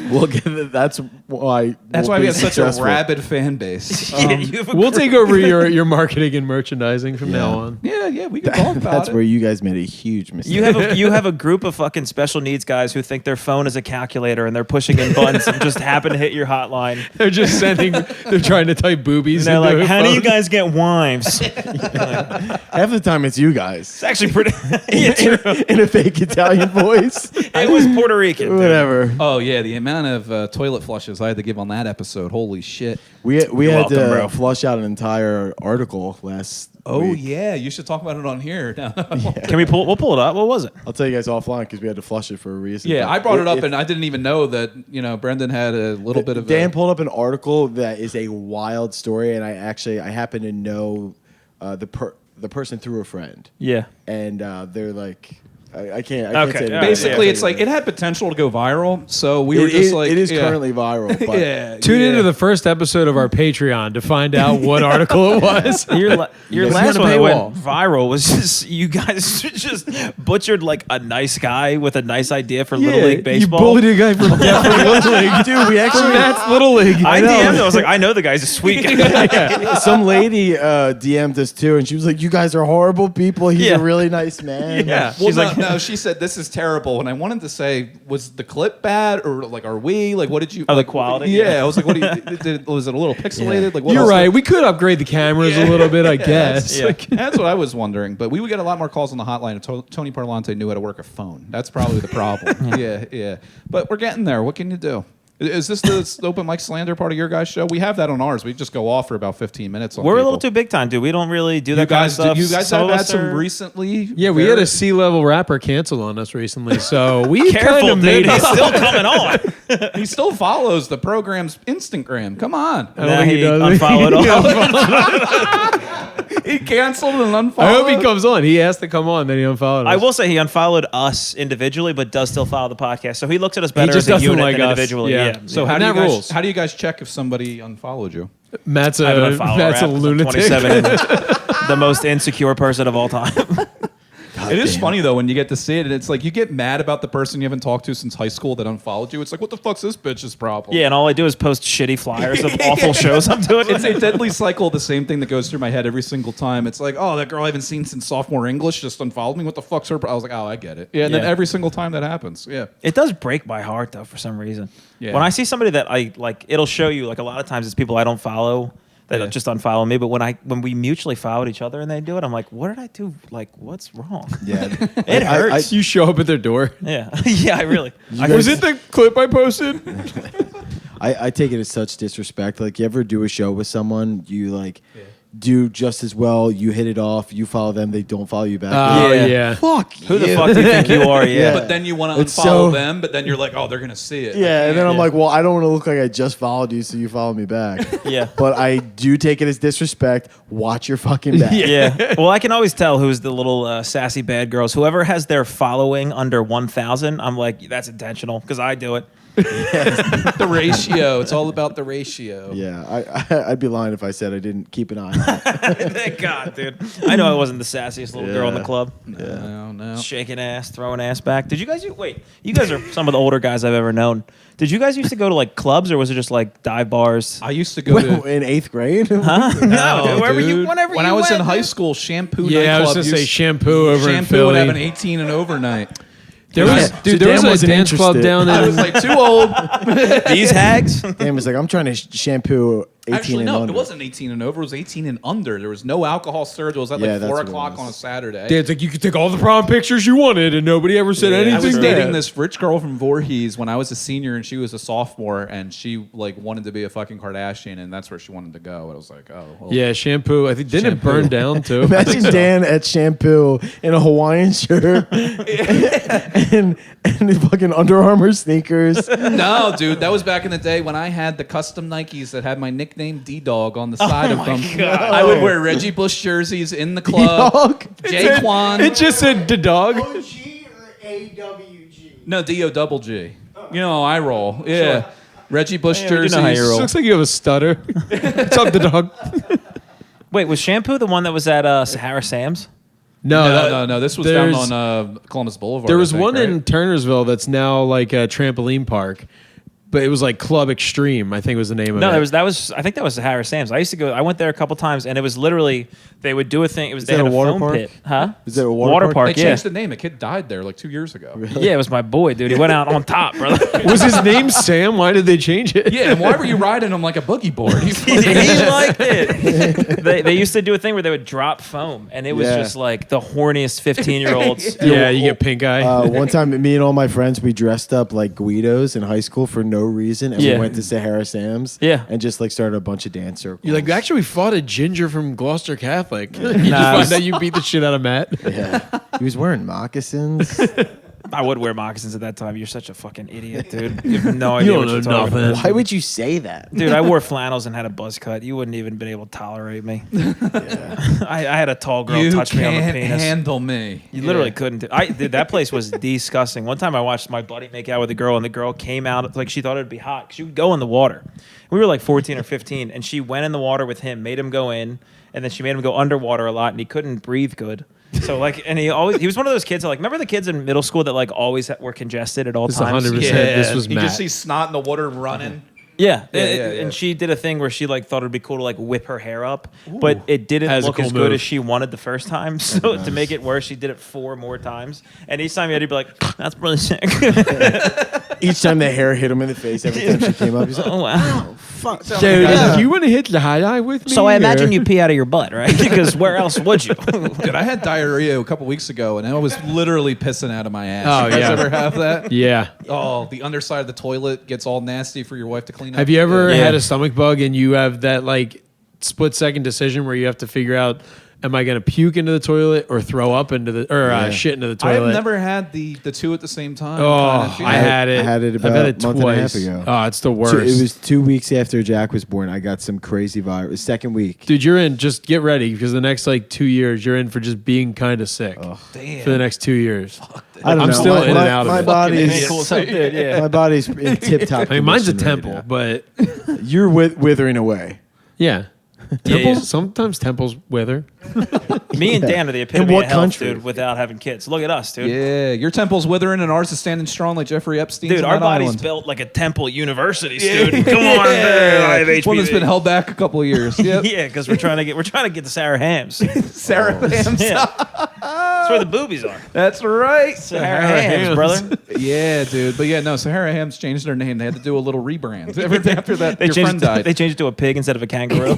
We'll get it. That's why. That's we'll why we be have such a successful. rabid fan base. Yeah, you have a We'll take over your marketing and merchandising from now on. Yeah, we can talk about That's it. where you guys made a huge mistake. You have a group of fucking special needs guys who think their phone is a calculator and they're pushing in buttons and just happen to hit your hotline. They're just they're trying to type boobies. And they're into like, a "How do you phone." guys get wives?" Half the time it's you guys It's actually pretty. Yeah, true. in a fake Italian voice. It was Puerto Rican. dude. Whatever. Oh yeah, the amount of toilet flushes I had to give on that episode. Holy shit. We had welcome, to bro. flush out an entire article last. Oh week. yeah, you should talk about it on here. Can we pull? We'll pull it up. What was it? I'll tell you guys offline because we had to flush it for a reason. Yeah, But I brought it up, and I didn't even know that Brendan had a little bit of. Dan pulled up an article that is a wild story, and I happen to know the person through a friend, Yeah. and they're like, I can't. Okay, Say it all right, Basically, yeah. it's like it had potential to go viral, so we were just like, it is yeah. currently viral. But Yeah, Tune yeah. into the first episode of our Patreon to find out what article it was. Your guys last on a one that paywall. went viral was just you guys just butchered like a nice guy with a nice idea for Little League baseball. You bullied a guy from Little League. dude, we actually Matt's Little League. I know. DM'd him. I was like, I know the guy's a sweet guy. some lady DM'd us too, and she was like, "You guys are horrible people. He's Yeah. a really nice man." Yeah. Well, She's no, like- no, she said this is terrible, and I wanted to say, was the clip bad, or like, are we like, what did you? Oh, the like, quality? Yeah, Yeah. I was like, what? Was it a little pixelated? Like, what You're else? right. We could upgrade the cameras a little bit, I guess. yeah. Like, That's what I was wondering, but we would get a lot more calls on the hotline if Tony Parlante knew how to work a phone. That's probably the problem. yeah. But we're getting there. What can you do? Is this the open mic slander part of your guys' show? We have that on ours. We just go off for about 15 minutes. On We're a people. little too big time, dude. We don't really do You that guys, kind of stuff. you guys Some have of had us some are- recently. yeah, we had a very- C-level rapper canceled on us recently, so we kind Careful, of dude. made He's it. still coming on. He still follows the program's Instagram. Come on. I don't Nah, think he does. unfollowed all. He canceled and unfollowed. I hope he comes on. He asked to come on, then he unfollowed us. I will say he unfollowed us indivially, but does still follow the podcast. So he looks at us better just as a doesn't unit like than us. individually. Yeah. Yeah. So Yeah. how And do you that guys rules. how do you guys check if somebody unfollowed you? Matt's I haven't unfollowed Matt's a her app 'cause I'm lunatic. 27 and the most insecure person of all time. It is funny though when you get to see it, and it's like you get mad about the person you haven't talked to since high school that unfollowed you. It's like, what the fuck's this bitch's problem? Yeah, and all I do is post shitty flyers of awful shows I'm doing. It's a deadly cycle. The same thing that goes through my head every single time. It's like, oh, that girl I haven't seen since sophomore English just unfollowed me. What the fuck's her? I was like, oh, I get it. Yeah, and then Yeah. every single time that happens, yeah. It does break my heart though for some reason. Yeah. When I see somebody that I like, it'll show you like a lot of times it's people I don't follow that Yeah. just unfollow me. But when we mutually followed each other and they do it, I'm like, what did I do? Like, what's wrong? Yeah. It hurts. You show up at their door. Yeah, yeah, I really. Was it the clip I posted? I take it as such disrespect. Like, you ever do a show with someone, you like do just as well, you hit it off, you follow them, they don't follow you back. Oh, Yeah. yeah. Fuck Who the you. fuck do you think you are? Yeah. But then you want to It's unfollow so- them, but then you're like, oh, they're gonna see it. Yeah, and then I'm Yeah. like, well, I don't want to look like I just followed you, so you follow me back. Yeah. But I do take it as disrespect. Watch your fucking back. Yeah. Well, I can always tell who's the little sassy bad girls. Whoever has their following under 1,000, I'm like, that's intentional because I do it. The ratio. It's all about the ratio. Yeah, I'd be lying if I said I didn't keep an eye on it. Thank God, dude. I know I wasn't the sassiest little girl in the Yeah. club. No. Shaking ass, throwing ass back. Did you guys wait? You guys are some of the older guys I've ever known. Did you guys used to go to like clubs or was it just like dive bars? I used to go Well, to. in 8th grade? No, dude, wherever dude. you, whenever when you I was went, in high dude. school, shampoo. Yeah, I was nightclub gonna say used- shampoo over in Shampoo would have an Philly. 18 and overnight. There was, Yeah. dude, So there was Dan a wasn't dance club interested. down I in. was like too old. These hags. Dan was like, I'm trying to shampoo 18 Actually, and no, under. it wasn't 18 and over. It was 18 and under. There was no alcohol served. It was at Yeah, like that's 4 what it o'clock was. on a Saturday. It's like you could take all the prom pictures you wanted, and nobody ever said I anything. was dating bad. this rich girl from Voorhees when I was a senior and she was a sophomore, and she like wanted to be a fucking Kardashian, and that's where she wanted to go. I was like, oh, well. Yeah, shampoo. I think didn't Shampoo. it burn down too? Imagine Dan at shampoo in a Hawaiian shirt and the fucking Under Armour sneakers. No, dude, that was back in the day when I had the custom Nikes that had my nickname nickname D-Dog on the side of them. I would wear Reggie Bush jerseys in the club. D-Dog? Jaquan. It just said the dog. OG or AWG? No, D-O-double-G. You know, I roll. Yeah. Sure. Reggie Bush Yeah, we do jerseys. know how you roll. Looks like you have a stutter. What's up, the dog? Wait, was Shampoo the one that was at Sahara Sam's? No. This was down there's- on Columbus Boulevard. There was I think, one right? in Turnersville that's now like a trampoline park, but it was like Club Extreme, I think was the name of No, it. that was. I think that was Sahara Sam's. I used to go. I went there a couple times, and it was literally they would do a thing. It was they that had a water foam park? pit, huh? Is that a water park? They Yeah, changed the name. A kid died there like 2 years ago. yeah. It was my boy, dude. He went out on top, brother. Was his name Sam? Why did they change it? Yeah, and why were you riding him like a boogie board? he liked it. They used to do a thing where they would drop foam, and it was Yeah. just like the horniest 15-year-olds. Yeah, you get pink eye. One time, me and all my friends, we dressed up like Guidos in high school for no reason, and Yeah. we went to Sahara Sam's, Yeah. and just like started a bunch of dance circles. You're like, actually, we fought a ginger from Gloucester Catholic. You just Nah, find out you beat the shit out of Matt. yeah, he was wearing moccasins. I would wear moccasins at that time. You're such a fucking idiot, dude. You have no idea don't what know you're talking nothing. about. Why would you say that? Dude, I wore flannels and had a buzz cut. You wouldn't even been able to tolerate me. I had a tall girl you touch me on the can't penis. handle me. You literally couldn't. Dude, that place was disgusting. One time I watched my buddy make out with a girl, and the girl came out like she thought it'd be hot. She would go in the water. We were like 14 or 15, and she went in the water with him, made him go in, and then she made him go underwater a lot, and he couldn't breathe good. So like, and he was one of those kids that like, remember the kids in middle school that like always were congested at all This times? 100%. Yeah, This was you Matt. just see snot in the water running. Yeah, Yeah, and she did a thing where she like thought it'd be cool to like whip her hair up, but it didn't That is a look cool as good move. as she wanted the first time. So to make it worse, she did it 4 more times, and each time you had to be like, "That's really sick." Each time the hair hit him in the face, every time she came up, he's like, Oh wow! "Fuck." Dude, you want to hit the highlight with me? So I imagine or- you pee out of your butt, right? Because where else would you? Dude, I had diarrhea a couple weeks ago, and I was literally pissing out of my ass. Oh, You guys yeah. ever have that? Yeah. Oh, the underside of the toilet gets all nasty for your wife to clean up. Have you ever Yeah. had a stomach bug and you have that like split second decision where you have to figure out, am I going to puke into the toilet or throw up into the shit into the I toilet? have never had the two at the same time. Oh, kinda feeling. I had it. I had it I've about had it a month and a half twice. ago. Oh, it's the So worst. it was 2 weeks after Jack was born. I got some crazy virus. Second week. Dude, you're in. Just get ready because the next like 2 years, you're in for just being kind of sick Damn. for the next 2 years. I don't I'm know. still in and out of my it. body Fucking is idiot. Cool stuff, dude. Yeah. my body's in tip top. I mean, mine's a temple, but You're withering away. yeah. Yeah, Temples, yeah. Sometimes temples wither. Me and Dan are the epitome what of health, country? dude. Without having kids, look at us, dude. Yeah, your temple's withering and ours is standing strong like Jeffrey Epstein's Dude, on our that body's island. built like a temple university student. Come on, man. One that's been held back a couple of years. Yep. Yeah, because we're trying to get the Sahara hams. Sarah Hams. Yeah. That's where the boobies are. That's right. Sahara hams, brother. Yeah, dude. But yeah, no, Sahara Hams changed their name. They had to do a little rebrand. After that, your friend died. They changed it to a pig instead of a kangaroo.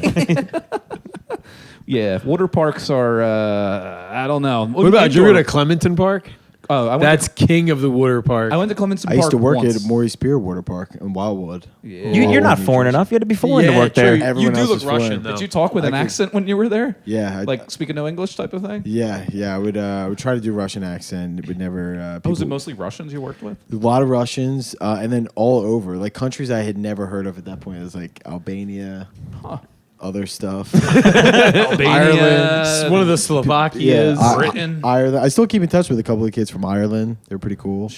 Yeah, water parks are, I don't know. What about you? Were at Clementon Park? Oh, I went That's king of the water park. I went to Clementon I Park used to work once. at Maurice Beer Water Park in Wildwood. Yeah. You're not New foreign Jersey. enough. You had to be foreign to Yeah, work there. true. Everyone You do else look is foreign. Russian, though. Did you talk with an could- accent when you were there? Yeah, Like speaking no English type of thing? yeah. I would try to do Russian accent. It would never. Oh, was it people- mostly Russians you worked with? a lot of Russians, and then all over, like countries I had never heard of at that point. It was like Albania, other stuff. Ireland. It's one of the Slovakias. I- Britain. Ireland. I still keep in touch with a couple of kids from Ireland. They're pretty cool.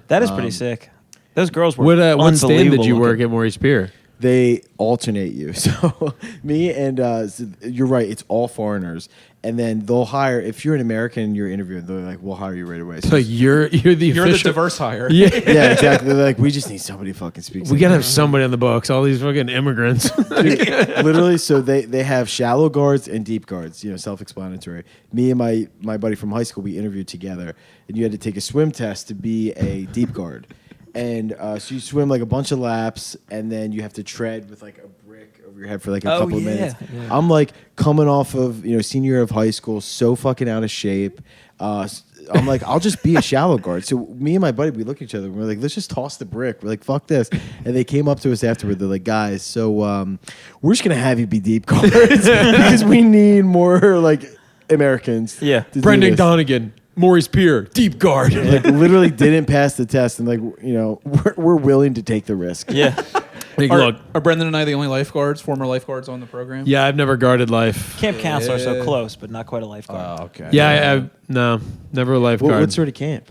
That is pretty sick. Those girls were What stand did unbelievable you work looking. at Maurice Beer? They alternate you. So me and so you're right. It's all foreigners, and then they'll hire if you're an American and you're interviewing. They're like, "We'll hire you right away." So So you're the You're the official. diverse hire. Yeah. yeah, exactly. They're like, we just need somebody who fucking speaks. We gotta have somebody on the books. All these fucking immigrants. Literally, so they have shallow guards and deep guards. You know, self-explanatory. Me and my buddy from high school, we interviewed together, and you had to take a swim test to be a deep guard. And so you swim like a bunch of laps, and then you have to tread with like a brick over your head for like a couple of minutes. Yeah. I'm like coming off of senior year of high school, so fucking out of shape. I'm like, I'll just be a shallow guard. So me and my buddy, we look at each other and we're like, let's just toss the brick. We're like, fuck this. And they came up to us afterward. They're like, guys, so we're just gonna have you be deep guards because we need more like Americans. Yeah. to do Brendan this. Donegan, Maurice Beer, deep guard. Like literally didn't pass the test, and like we're willing to take the risk. Yeah. Like, Are, look, are Brendan and I the only lifeguards, former lifeguards on the program? yeah, I've never guarded life. Camp counselor, so close, but not quite a lifeguard. Oh, okay. Yeah, no, never a lifeguard. What sort of camp?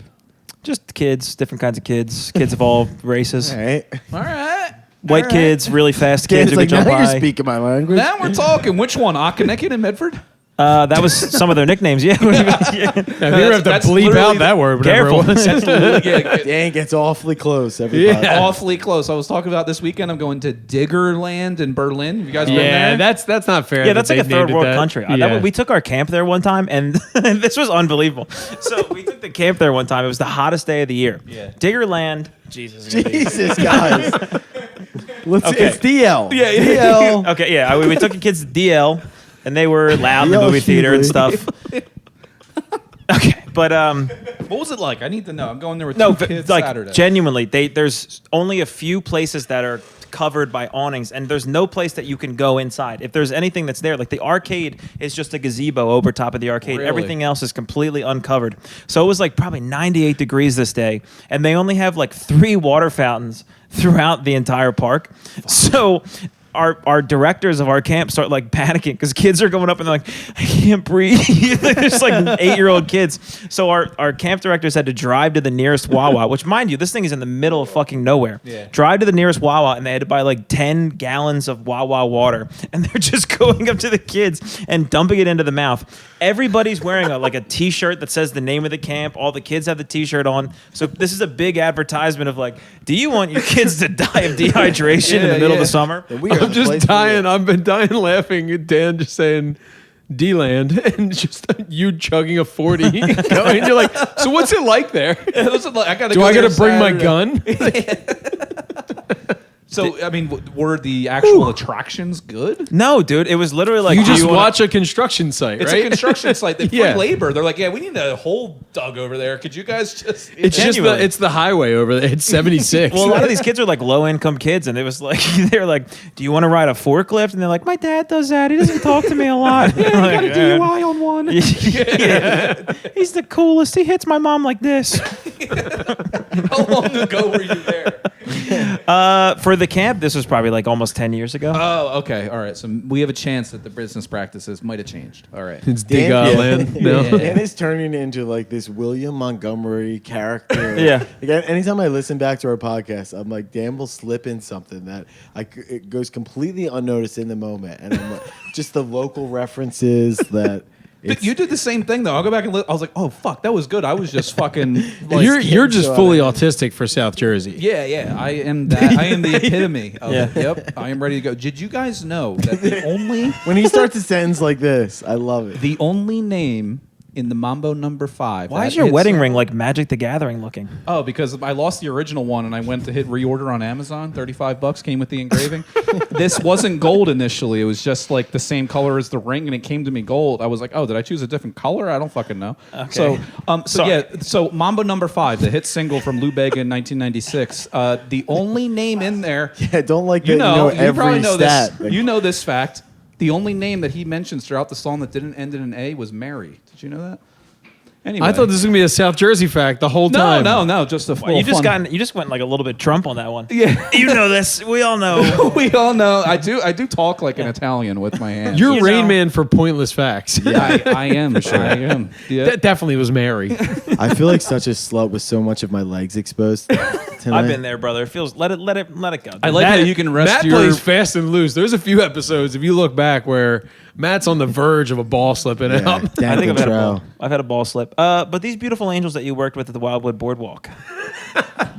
Just kids, different kinds of kids of all races. All right. All right. White All right. kids, really fast kids It's who like, can jump now you're high. speaking my language. Now we're talking. Which one? Akanikin and Medford? That was some of their nicknames. Yeah. Yeah, we have to that's bleep literally out that word. Whatever Careful. it was. Dang, it's awfully close. Everybody. Yeah. Awfully close. I was talking about this weekend. I'm going to Diggerland in Berlin. Have you guys been Yeah, there? that's not fair. Yeah, that that's like a they've named third it world that. country. Yeah. We took our camp there one time, and this was unbelievable. So we took the camp there one time. It was the hottest day of the year. Yeah. Diggerland. Jesus. Jesus, guys. Okay. It's DL. Yeah, yeah. DL. Okay, yeah. We took the kids to DL, and they were loud in the DL movie theater and Hughley. stuff. Okay, but What was it like? I need to know. I'm going there with no, two kids like Saturday. genuinely, there's only a few places that are covered by awnings, and there's no place that you can go inside. If there's anything that's there, like the arcade is just a gazebo over top of the arcade. Really? Everything else is completely uncovered. So it was like probably 98 degrees this day, and they only have like 3 water fountains throughout the entire park. So our directors of our camp start like panicking because kids are going up and they're like, I can't breathe. There's like 8-year-old kids. So our camp directors had to drive to the nearest Wawa, which mind you, this thing is in the middle of fucking nowhere. Yeah. Drive to the nearest Wawa, and they had to buy like 10 gallons of Wawa water, and they're just going up to the kids and dumping it into the mouth. Everybody's wearing a t-shirt that says the name of the camp. All the kids have the t-shirt on. So this is a big advertisement of like, do you want your kids to die of dehydration in the middle of the summer? And we are I'm the just place for dying. you. I've been dying laughing at Dan just saying D-land and just you chugging a 40 going. You're like, so what's it like there? I gotta Do go I got there to bring my Saturday. gun? So, I mean, were the actual attractions good? No, dude. It was literally like, You do just wanna- watch a construction site, It's right? a construction site. They Yeah. free labor. They're like, yeah, we need a hole dug over there. Could you guys just? It's just Genuinely. it's the highway over there. It's 76. Well, a lot of these kids are like low income kids, and it was like they're like, "Do you want to ride a forklift?" And they're like, "My dad does that. He doesn't talk to me a lot." Yeah, you got a Like, DUI on one. yeah. He's the coolest. He hits my mom like this. How long ago were you there? For the camp, this was probably like almost 10 years ago. Oh, okay. All right. So we have a chance that the business practices might have changed. All right. It's dig Dan, land. No. Yeah. Dan is turning into like this William Montgomery character. Yeah. Like, anytime I listen back to our podcast, I'm like, Dan will slip in something that it goes completely unnoticed in the moment, and I'm like, just the local references that. It's, You did the same thing though. I'll go back and I was like, oh fuck, that was good. I was just fucking. Like, You're just so fully out autistic for South Jersey. yeah. I am that. I am the epitome of Yeah. it. Yep. I am ready to go. Did you guys know that when he starts a sentence like this, I love it. the only name in the Mambo number 5? Why that is your hits- wedding ring like Magic the Gathering looking? Oh, because I lost the original one and I went to hit reorder on Amazon. $35 came with the engraving. This wasn't gold initially. It was just like the same color as the ring, and it came to me gold. I was like, oh, did I choose a different color? I don't fucking know. Okay. So Sorry. yeah, so Mambo number 5, the hit single from Lou Bega in 1996. The only name in there, Yeah, don't like that. you know every probably know stat. this. You know this fact. The only name that he mentions throughout the song that didn't end in an A was Mary. Did you know that? Anyway, I thought this was gonna be a South Jersey fact the whole no, time. no, just a Well, you just fun. got you just went like a little bit Trump on that one. Yeah. You know this. We all know. We all know. I do talk like an Italian with my hands. You're You Rain know. Man for pointless facts. I am. I am. Yeah. That definitely was Mary. I feel like such a slut with so much of my legs exposed. Tonight. I've been there, brother. It feels. Let it go. I like how you can rest Matt your. plays fast and loose. There's a few episodes, if you look back, where Matt's on the verge of a ball slipping Yeah, out. I Dan think Contrell. I've had a ball slip. But these beautiful angels that you worked with at the Wildwood Boardwalk,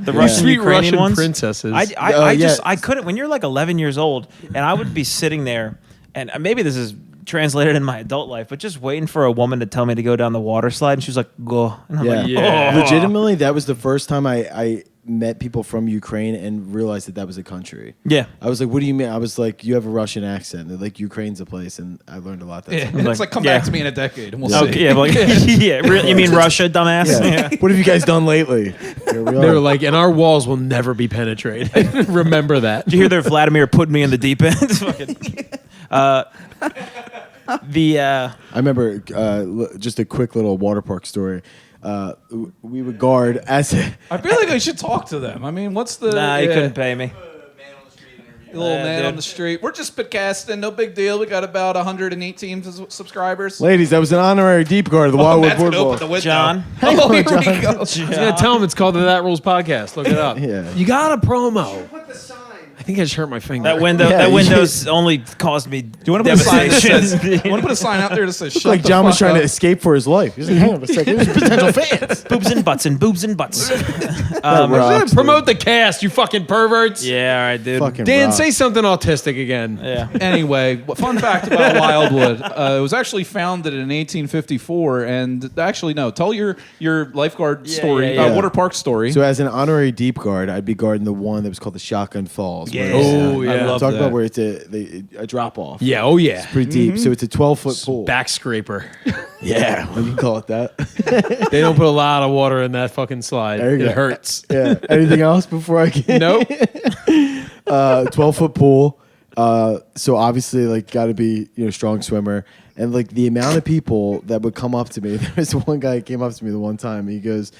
the Russian Sweet Ukrainian Russian ones, princesses. I couldn't. When you're like 11 years old, and I would be sitting there, and maybe this is translated in my adult life, but just waiting for a woman to tell me to go down the water slide, and she was like, "Go," and I'm like, Yeah. "Oh." Legitimately, that was the first time I met people from Ukraine and realized that was a country. Yeah. I was like, what do you mean? I was like, you have a Russian accent. They're like, Ukraine's a place. And I learned a lot. That Yeah. time. It's like come Yeah. back to me in a decade and we'll Okay, see. yeah, but like, yeah. You mean Russia, dumbass? Yeah. What have you guys done lately? Here we They are. were like, and our walls will never be penetrated. Remember that. Did you hear that Vladimir put me in the deep end? Fucking- I remember just a quick little water park story. We would guard as I feel like I should talk to them. I mean, what's the? Nah, you yeah. couldn't pay me. The little man dude. on the street. We're just spitcasting. No big deal. We got about 118 subscribers. Ladies, that was an honorary deep guard of the Wildwood Matt's gonna Boardwalk. open the window. John. Oh, here we go. I was gonna tell him it's called the That Rules podcast. Look it up. Yeah. You got a promo. Put the sign. I think I just hurt my finger. That window. Yeah, that you window's only caused me. Do you want to put a sign that says? devastation. You want to put a sign out there that says? Looked Shut like the John was fuck trying up. to escape for his life. He's like, hang on a second, there's potential fans. boobs and butts and boobs and butts. That rocks, Promote the cast, you fucking perverts. Yeah, all right, dude. Fucking Dan, rocks. say something autistic again. Yeah. Anyway, fun fact about Wildwood: it was actually founded in 1854. And actually, no, tell your lifeguard story, yeah. water park story. So as an honorary deep guard, I'd be guarding the one that was called the Shotgun Falls. Yeah. Oh, yeah. I love Talk that. about where it's a drop off. Yeah, oh yeah. Pretty deep. So it's a 12-foot pool. Back scraper. Yeah, we can call it that. They don't put a lot of water in that fucking slide. There you It go. hurts. Yeah. Anything else before I get? Nope. 12-foot pool. So obviously, like, got to be strong swimmer. And like the amount of people that would come up to me. There was one guy who came up to me the one time. He goes,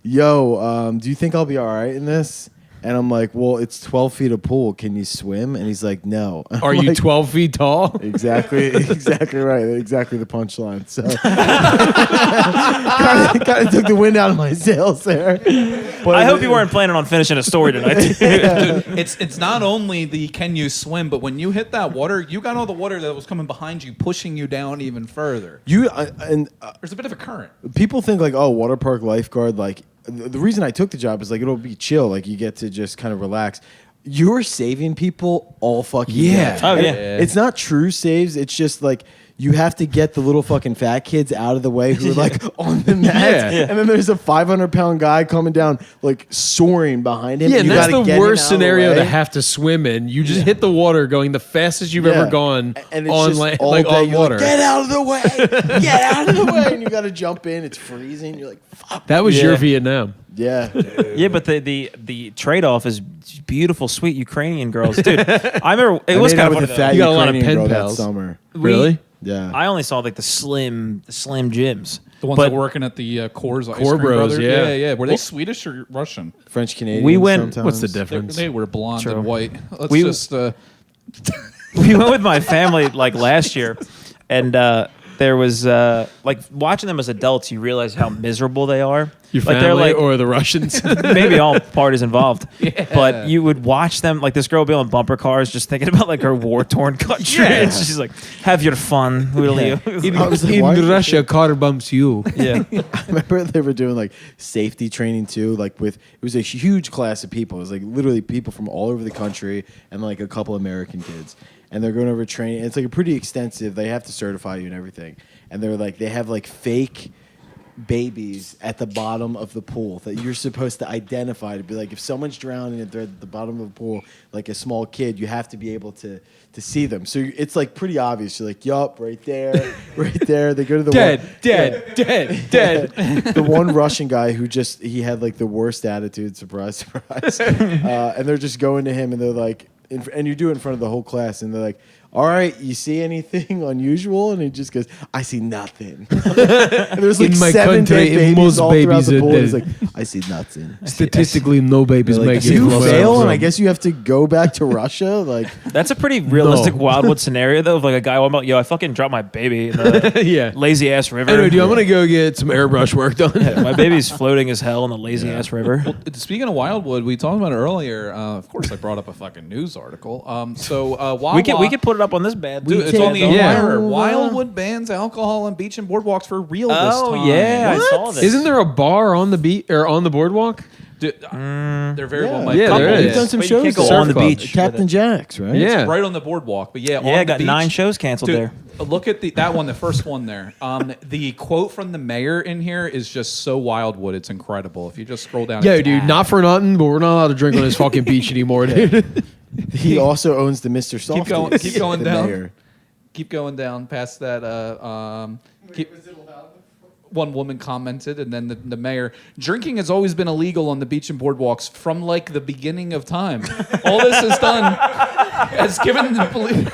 "Yo, do you think I'll be all right in this?" And I'm like, "Well, it's 12 feet of pool. Can you swim?" And he's like, "No." Are I'm you like, 12 feet tall? Exactly right. Exactly the punchline. So kind of took the wind out of my sails there. But I hope you weren't planning on finishing a story tonight. Dude, it's not only the can you swim, but when you hit that water, you got all the water that was coming behind you, pushing you down even further. There's a bit of a current. People think like, oh, water park lifeguard. Like the reason I took the job is like it'll be chill. Like you get to just kind of relax. You're saving people all fucking day. Oh, yeah. It's not true saves. It's just like you have to get the little fucking fat kids out of the way who are like on the mats. Yeah. And then there's a 500-pound guy coming down like soaring behind him. Yeah, and You that's gotta the get him worst out of the scenario to way. have to swim in. You just hit the water going the fastest you've ever gone And it's on just land, all like day, on you're water. Get out of the way! Get out of the way! And you got to jump in. It's freezing. You're like, fuck. That was Yeah. your Vietnam. Yeah. Yeah, but the trade off is beautiful, sweet Ukrainian girls, dude. I remember it was made kind out of with funny. a fat You got a lot of Ukrainian pen girl pals. that summer. Really? Yeah. I only saw like the slim gyms. The ones But that were working at the Coors Ice Core Cream Bros, Brothers. yeah. yeah. Were they Swedish or Russian? French Canadian. We went- Sometimes. What's the They, difference? they were blonde True. and white. Let's We- just. We went with my family like last year, and there was like watching them as adults. You realize how miserable they are. Your like family or the Russians? maybe all parties involved. But you would watch them, like this girl would be on bumper cars just thinking about like her war-torn country. Yeah. And she's like, have your fun, will you? I was like, why are you- Russia, car bumps you. Yeah. I remember they were doing like safety training too. Like it was a huge class of people. It was like literally people from all over the country and like a couple American kids. And they're going over training. And it's like a pretty extensive. They have to certify you and everything. And they're like they have like fake babies at the bottom of the pool that you're supposed to identify to be like if someone's drowning and they're at the bottom of the pool like a small kid, you have to be able to see them. So it's like pretty obvious. You're like, yup, right there, right there. They go to the Dead, one, dead. the one Russian guy who he had like the worst attitude. Surprise, surprise. And they're just going to him and they're like, and you do it in front of the whole class and they're like, all right, you see anything unusual? And he just goes, I see nothing. And there's like In my 7 country, dead babies most all babies throughout the are pool. dead. He's like, I see nothing. Statistically, no babies Like, make it. you from fail, and from- I guess you have to go back to Russia. Like, That's a pretty realistic No. Wildwood scenario, though, of like a guy, I'm like, yo, I fucking dropped my baby in the yeah. lazy ass river. Anyway, dude, I'm gonna go get some airbrush work done. Yeah, my baby's floating as hell in the lazy ass river. Speaking of Wildwood, we talked about it earlier. Of course, I brought up a fucking news article. We could put it up on this bad. Dude, it's on the Yeah. Inquirer. Wildwood bans alcohol on beach and boardwalks for real this Oh time. yeah, I saw this. Isn't there a bar on the beat or on the boardwalk? Dude, there very well Yeah. might Yeah, be. there we've is. done some But you shows can't go there. on the Surf club. beach. Captain Jack's, right? Yeah. Right on the boardwalk, but yeah, Yeah, on I got the beach, 9 shows canceled Dude, there. look at that one, the first one there. The quote from the mayor in here is just so Wildwood. It's incredible. If you just scroll down. Yo, it's- dude, not for nothing, but we're not allowed to drink on this fucking beach anymore, dude. He also owns the Mr. Softies. keep going the down. mayor. Keep going down past that. One woman commented, and then the mayor. Drinking has always been illegal on the beach and boardwalks from like the beginning of time. All this has done has given the police.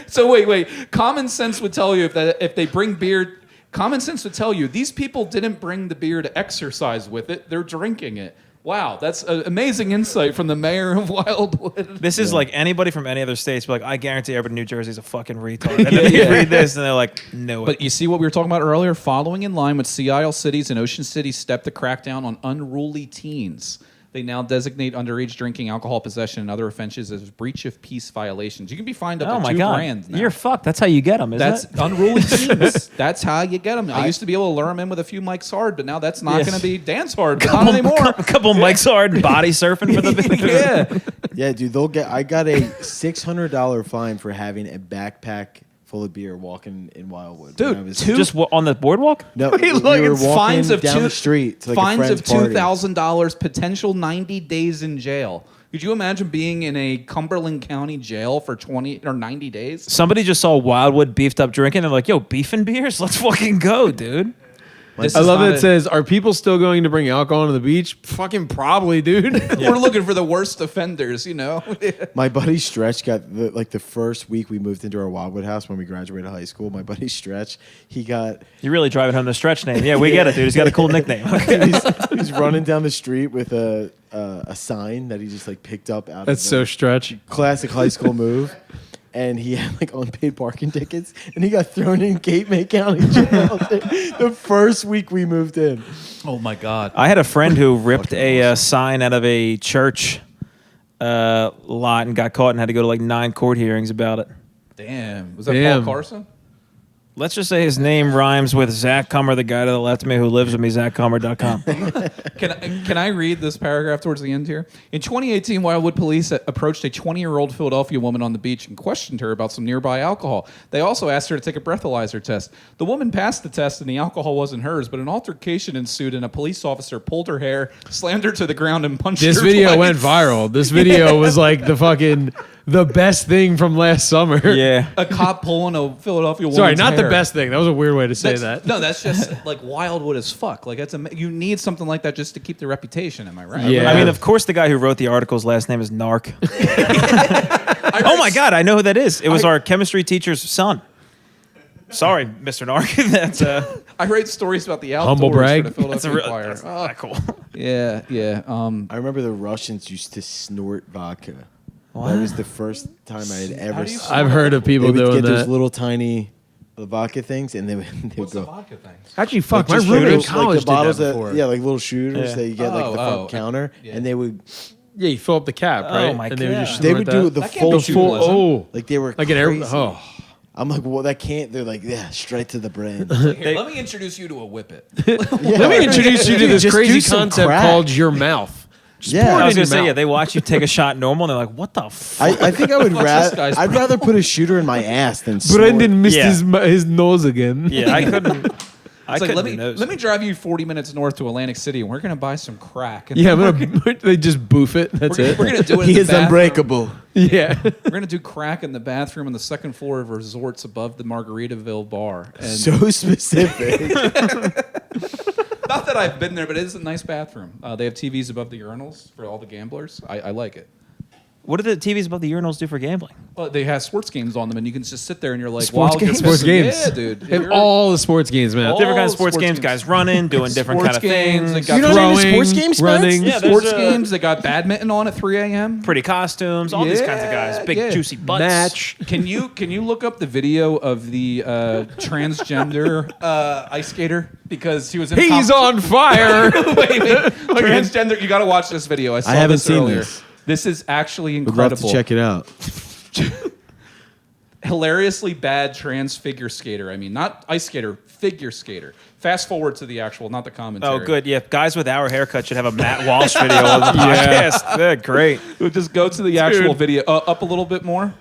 So wait. Common sense would tell you if they bring beer. Common sense would tell you these people didn't bring the beer to exercise with it. They're drinking it. Wow, that's an amazing insight from the mayor of Wildwood. This is like anybody from any other states. Be like, I guarantee everybody in New Jersey's a fucking retard. And then they read this and they're like, no. But you see what we were talking about earlier? Following in line with Sea Isle cities and Ocean City stepped to crack down on unruly teens. They now designate underage drinking, alcohol possession, and other offenses as breach of peace violations. You can be fined up to $2 grand now. You're fucked. That's how you get them, isn't That's it? unruly teens. That's how you get them. I used to be able to lure them in with a few Mike's Hard, but now that's not Yes. going to be dance hard. But not anymore. A couple Mike's Hard body surfing for the Yeah. Yeah, dude, I got a $600 fine for having a backpack full of beer walking in Wildwood. Dude, when I was- Just on the boardwalk? no, Wait, we look, were it's walking fines of down the street to like a fines friend's of party. $2,000, potential 90 days in jail. Could you imagine being in a Cumberland County jail for 20 or 90 days? Somebody just saw Wildwood beefed up drinking. They're like, yo, beef and beers? Let's fucking go, dude. This I is love not that it says, "Are people still going to bring alcohol to the beach?" Fucking probably, dude. We're looking for the worst offenders, you know? My buddy Stretch got the first week we moved into our Wildwood house when we graduated high school. My buddy Stretch, he got You're really driving home the stretch name. Yeah, we get it, dude. He's got a cool nickname. he's running down the street with a sign that he just like picked up out That's of so the stretch. classic high school move. And he had like unpaid parking tickets, and he got thrown in Cape May County jail the first week we moved in. Oh, my God. I had a friend who ripped a sign out of a church lot and got caught and had to go to like 9 court hearings about it. Damn. Was that Damn. Paul Carson? Let's just say his name rhymes with Zach Comer, the guy to the left of me who lives with me, ZachComer.com. Can I read this paragraph towards the end here? In 2018, Wildwood police approached a 20-year-old Philadelphia woman on the beach and questioned her about some nearby alcohol. They also asked her to take a breathalyzer test. The woman passed the test and the alcohol wasn't hers, but an altercation ensued and a police officer pulled her hair, slammed her to the ground, and punched This her video twice. went viral. This video was like the best thing from last summer. Yeah. A cop pulling a Philadelphia woman's Sorry, not the hair. best thing. That was a weird way to say that. No, that's just like Wildwood as fuck. Like you need something like that just to keep the reputation. Am I right? Yeah. I mean, of course, the guy who wrote the article's last name is Narc. Oh my God, I know who that is. It was our chemistry teacher's son. Sorry, Mr. Narc. That's I write stories about the outdoors Humble brag. for the that's Philadelphia a real. Inquirer. That's not cool. Yeah, yeah. I remember the Russians used to snort vodka. That was the first time I had ever. do you I've heard of people They would doing get those that. little tiny vodka things, and they would What's the go. vodka thing? Actually, fuck, Like my just roommate in shooters, college like the bottles did that before. yeah, like little shooters Yeah. that you get like the front Oh, counter, yeah. and they would Yeah, you fill up the cap, Oh right? my and they would God. just they snort would do that. the That can't full be too full. pleasant. Oh, Like they were like an crazy. air. Oh, I'm like, well, that can't. They're like, yeah, straight to the brain. Here, let me introduce you to a whippet. let me introduce you to Dude, this just crazy do some concept crack. called your mouth. Just Yeah. pour it I was in your gonna say, mouth. yeah, they watch you take a shot normal, and they're like, "What the fuck?" I think I would this guy's I'd rather put a shooter in my ass than snort. Brendan missed Yeah. his nose again. Yeah, I couldn't. I It's like, couldn't let me drive you 40 minutes north to Atlantic City, and we're gonna buy some crack. And Yeah, then they just boof it. That's we're it. gonna do it. He in the is bathroom. unbreakable. Yeah. We're gonna do crack in the bathroom on the second floor of resorts above the Margaritaville bar. And So specific. not that I've been there, but it is a nice bathroom. They have TVs above the urinals for all the gamblers. I like it. What do the TVs above the urinals do for gambling? Well, they have sports games on them, and you can just sit there and you're like, Sports wow, you're games? Sports pissing- games. Yeah, dude. They have all the sports games, man. All Different kinds of sports sports games, games. guys running, doing different Sports kind of games, things. they got You don't know any Throwing, sports games, running. Spence? Yeah, there's, sports games. They got badminton on at 3 a.m. Pretty costumes, all these kinds of guys, big Yeah. juicy butts. Match. Can you look up the video of the transgender ice skater because he was in He's on fire. wait. Transgender. You got to watch this video. I saw haven't this seen earlier. this. This is actually Would love incredible. to check it out. Hilariously bad trans figure skater. I mean, not ice skater, figure skater. Fast forward to the actual, not the commentary. Oh, good. Yeah, guys with our haircut should have a Matt Walsh video on the podcast. Good, great. We'll just go to the actual video. Up a little bit more.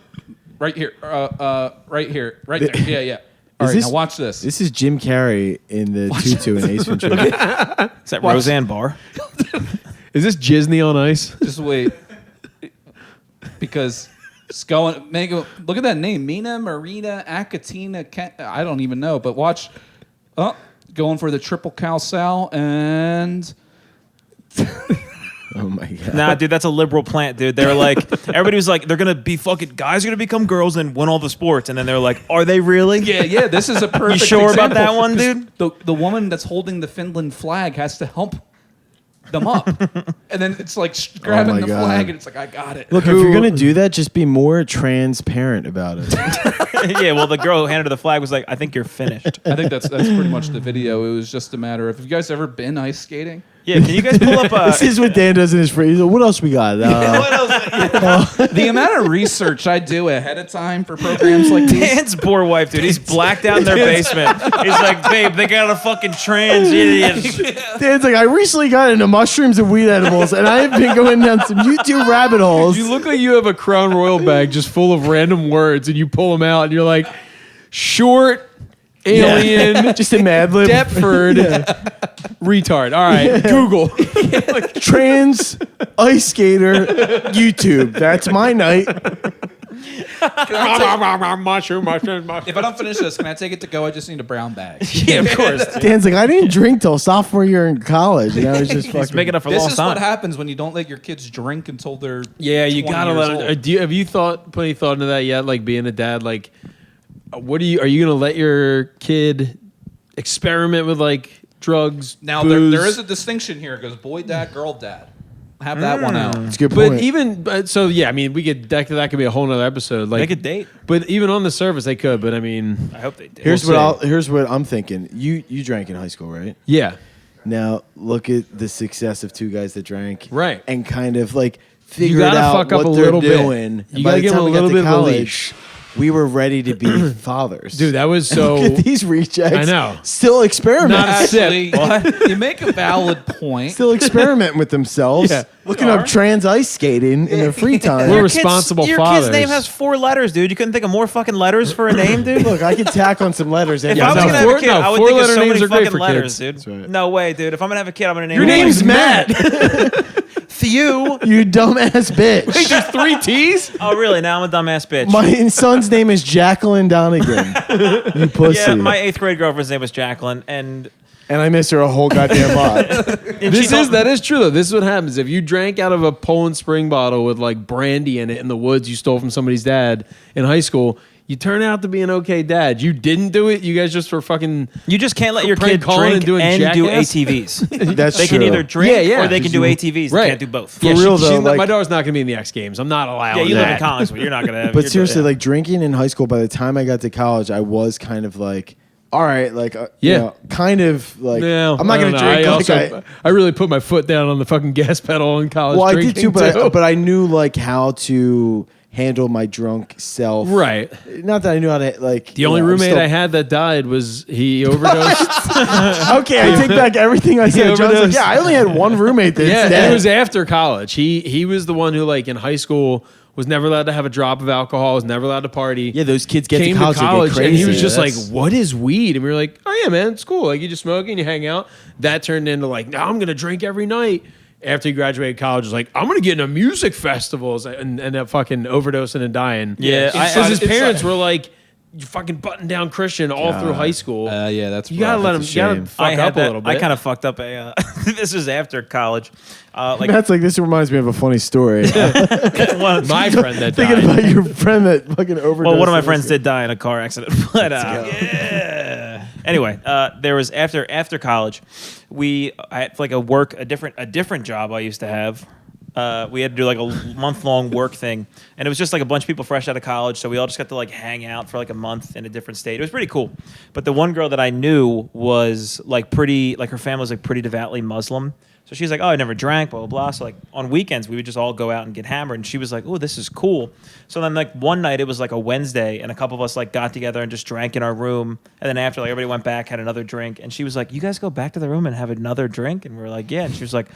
Right here. Right here. Right there. Yeah, yeah. All right, this- now watch this. This is Jim Carrey in the tutu in Ace Ventura. Is that Roseanne Barr? Is this Disney on ice? Just wait. Because it's going. Look at that name. Mina, Marina, Akatina. I don't even know. But watch. Oh, going for the triple Cal Sal and. Oh my god. Nah, dude, that's a liberal plant, dude. They're like, everybody was like, they're gonna be fucking guys are gonna become girls and win all the sports, and then they're like, are they really? Yeah. This is a perfect. You sure about example. that one, dude? The woman that's holding the Finland flag has to help them up. And then it's like grabbing my the God. flag and it's like, I got it. Look, if you're gonna do that, just be more transparent about it. Yeah, well, the girl who handed her the flag was like, I think you're finished. I think that's pretty much the video. It was just a matter of, have you guys ever been ice skating? Yeah, can you guys pull up This is what Dan does in his free. He's like, what else we got? what else? The amount of research I do ahead of time for programs like these. Dan's poor wife, dude. He's blacked out in their basement. He's like, babe, they got a fucking trans idiot. Dan's like, I recently got into mushrooms and weed edibles, and I've been going down some YouTube rabbit holes. You look like you have a Crown Royal bag just full of random words, and you pull them out, and you're like, short, alien, Just a Mad Lib. Deptford, retard. All right, Google. Trans ice skater YouTube. That's my night. Mushroom. If I don't finish this, can I take it to go? I just need a brown bag. Yeah, of course. Dan's like, I didn't drink till sophomore year in college. And I was just He's fucking. making up for a This long is time. what happens when you don't let your kids drink until they're Yeah, you 20 gotta years let old. it. Have you put any thought into that yet? Like being a dad, like, are you gonna let your kid experiment with like drugs? Now booze? there is a distinction here. It goes boy dad, girl dad. Have that one out. It's a good But point. even so, yeah. I mean, we could that could be a whole nother episode. Like Make a date. But even on the surface, they could. But I mean, I hope they do. here's we'll what I'm thinking. You drank in high school, right? yeah, Now look at the success of two guys that drank, Right. And kind of like figure gotta out fuck up what a they're little bit. doing. You And by gotta the give time them a we got little to bit of a college, leash. we were ready to be fathers. dude, that was Look so. at these rejects. I know. Still experimenting. Not a sip. Actually, you make a valid point. Still experimenting with themselves. Yeah. Looking up trans ice skating in their free time. We're responsible Your fathers. kid's name has 4 letters, dude. You couldn't think of more fucking letters for a name, dude? Look, I could tack on some letters. If Yeah, I was no, gonna have a kid, no, I would think of 4-letter so names many are great fucking for letters, kids. dude. right. No way, dude. If I'm gonna have a kid, I'm gonna name Your him name's Matt. Thew. you dumbass bitch. Wait, there's 3 T's. Oh, really? Now I'm a dumbass bitch. My son's name is Jacqueline Donegan. You pussy. yeah, my 8th grade girlfriend's name was Jacqueline, and and I miss her a whole goddamn lot. That is true though. This is what happens if you drank out of a Poland Spring bottle with like brandy in it in the woods you stole from somebody's dad in high school. You turn out to be an okay dad. You didn't do it. You guys just were fucking. you just can't let your Prank kid calling drink and doing and do Jackass? ATVs. That's They true. can either drink Yeah, yeah. or they can do ATVs. They Right. can't do both. For real, though, like- my daughter's not going to be in the X Games. I'm not allowed. Yeah, you live in that. Collinswood. You're not gonna have. But you're- seriously, yeah. like drinking in high school, by the time I got to college, I was kind of like, all right, like, Yeah. you know, kind of like, No, I'm not I going don't to know. drink. I really put my foot down on the fucking gas pedal in college. Well, I did drinking, too, but I knew like how to handle my drunk self. right. Not that I knew how to like. The only I'm roommate still- I had that died was he overdosed. Okay, I take back everything I said. John's like, overdosed. yeah, I only had one roommate that's yeah, dead. it was after college. He was the one who like in high school was never allowed to have a drop of alcohol. Was never allowed to party. Yeah, those kids get Came to college, they get crazy. and he was just That's- like, "What is weed?" And we were like, "Oh yeah, man, it's cool. Like you just smoke and you hang out." That turned into like, "Now I'm gonna drink every night." After he graduated college, was like, "I'm gonna get into music festivals," and end up fucking overdosing and dying. Yeah, because his it's parents like- were like, "You fucking button down Christian all through high school." Yeah, that's you gotta let him. That's You a gotta shame. fuck I had up a that- little bit. I kind of fucked up a. This is after college. Like Matt's like, this reminds me of a funny story. my friend that Thinking died. about your friend that fucking overdosed. well, one of my on friends this- did die in a car accident, but yeah. Anyway, there was after college, I had like a different job I used to have. We had to do like a month-long work thing, and it was just like a bunch of people fresh out of college, so we all just got to like hang out for like a month in a different state. It was pretty cool. But the one girl that I knew was like pretty, like her family was like pretty devoutly Muslim. So she's like, oh, I never drank, blah, blah, blah. So like on weekends, we would just all go out and get hammered. And she was like, oh, this is cool. So then like one night, it was like a Wednesday, and a couple of us like got together and just drank in our room. And then after, like everybody went back, had another drink. And she was like, you guys go back to the room and have another drink? And we were like, yeah. And she was like,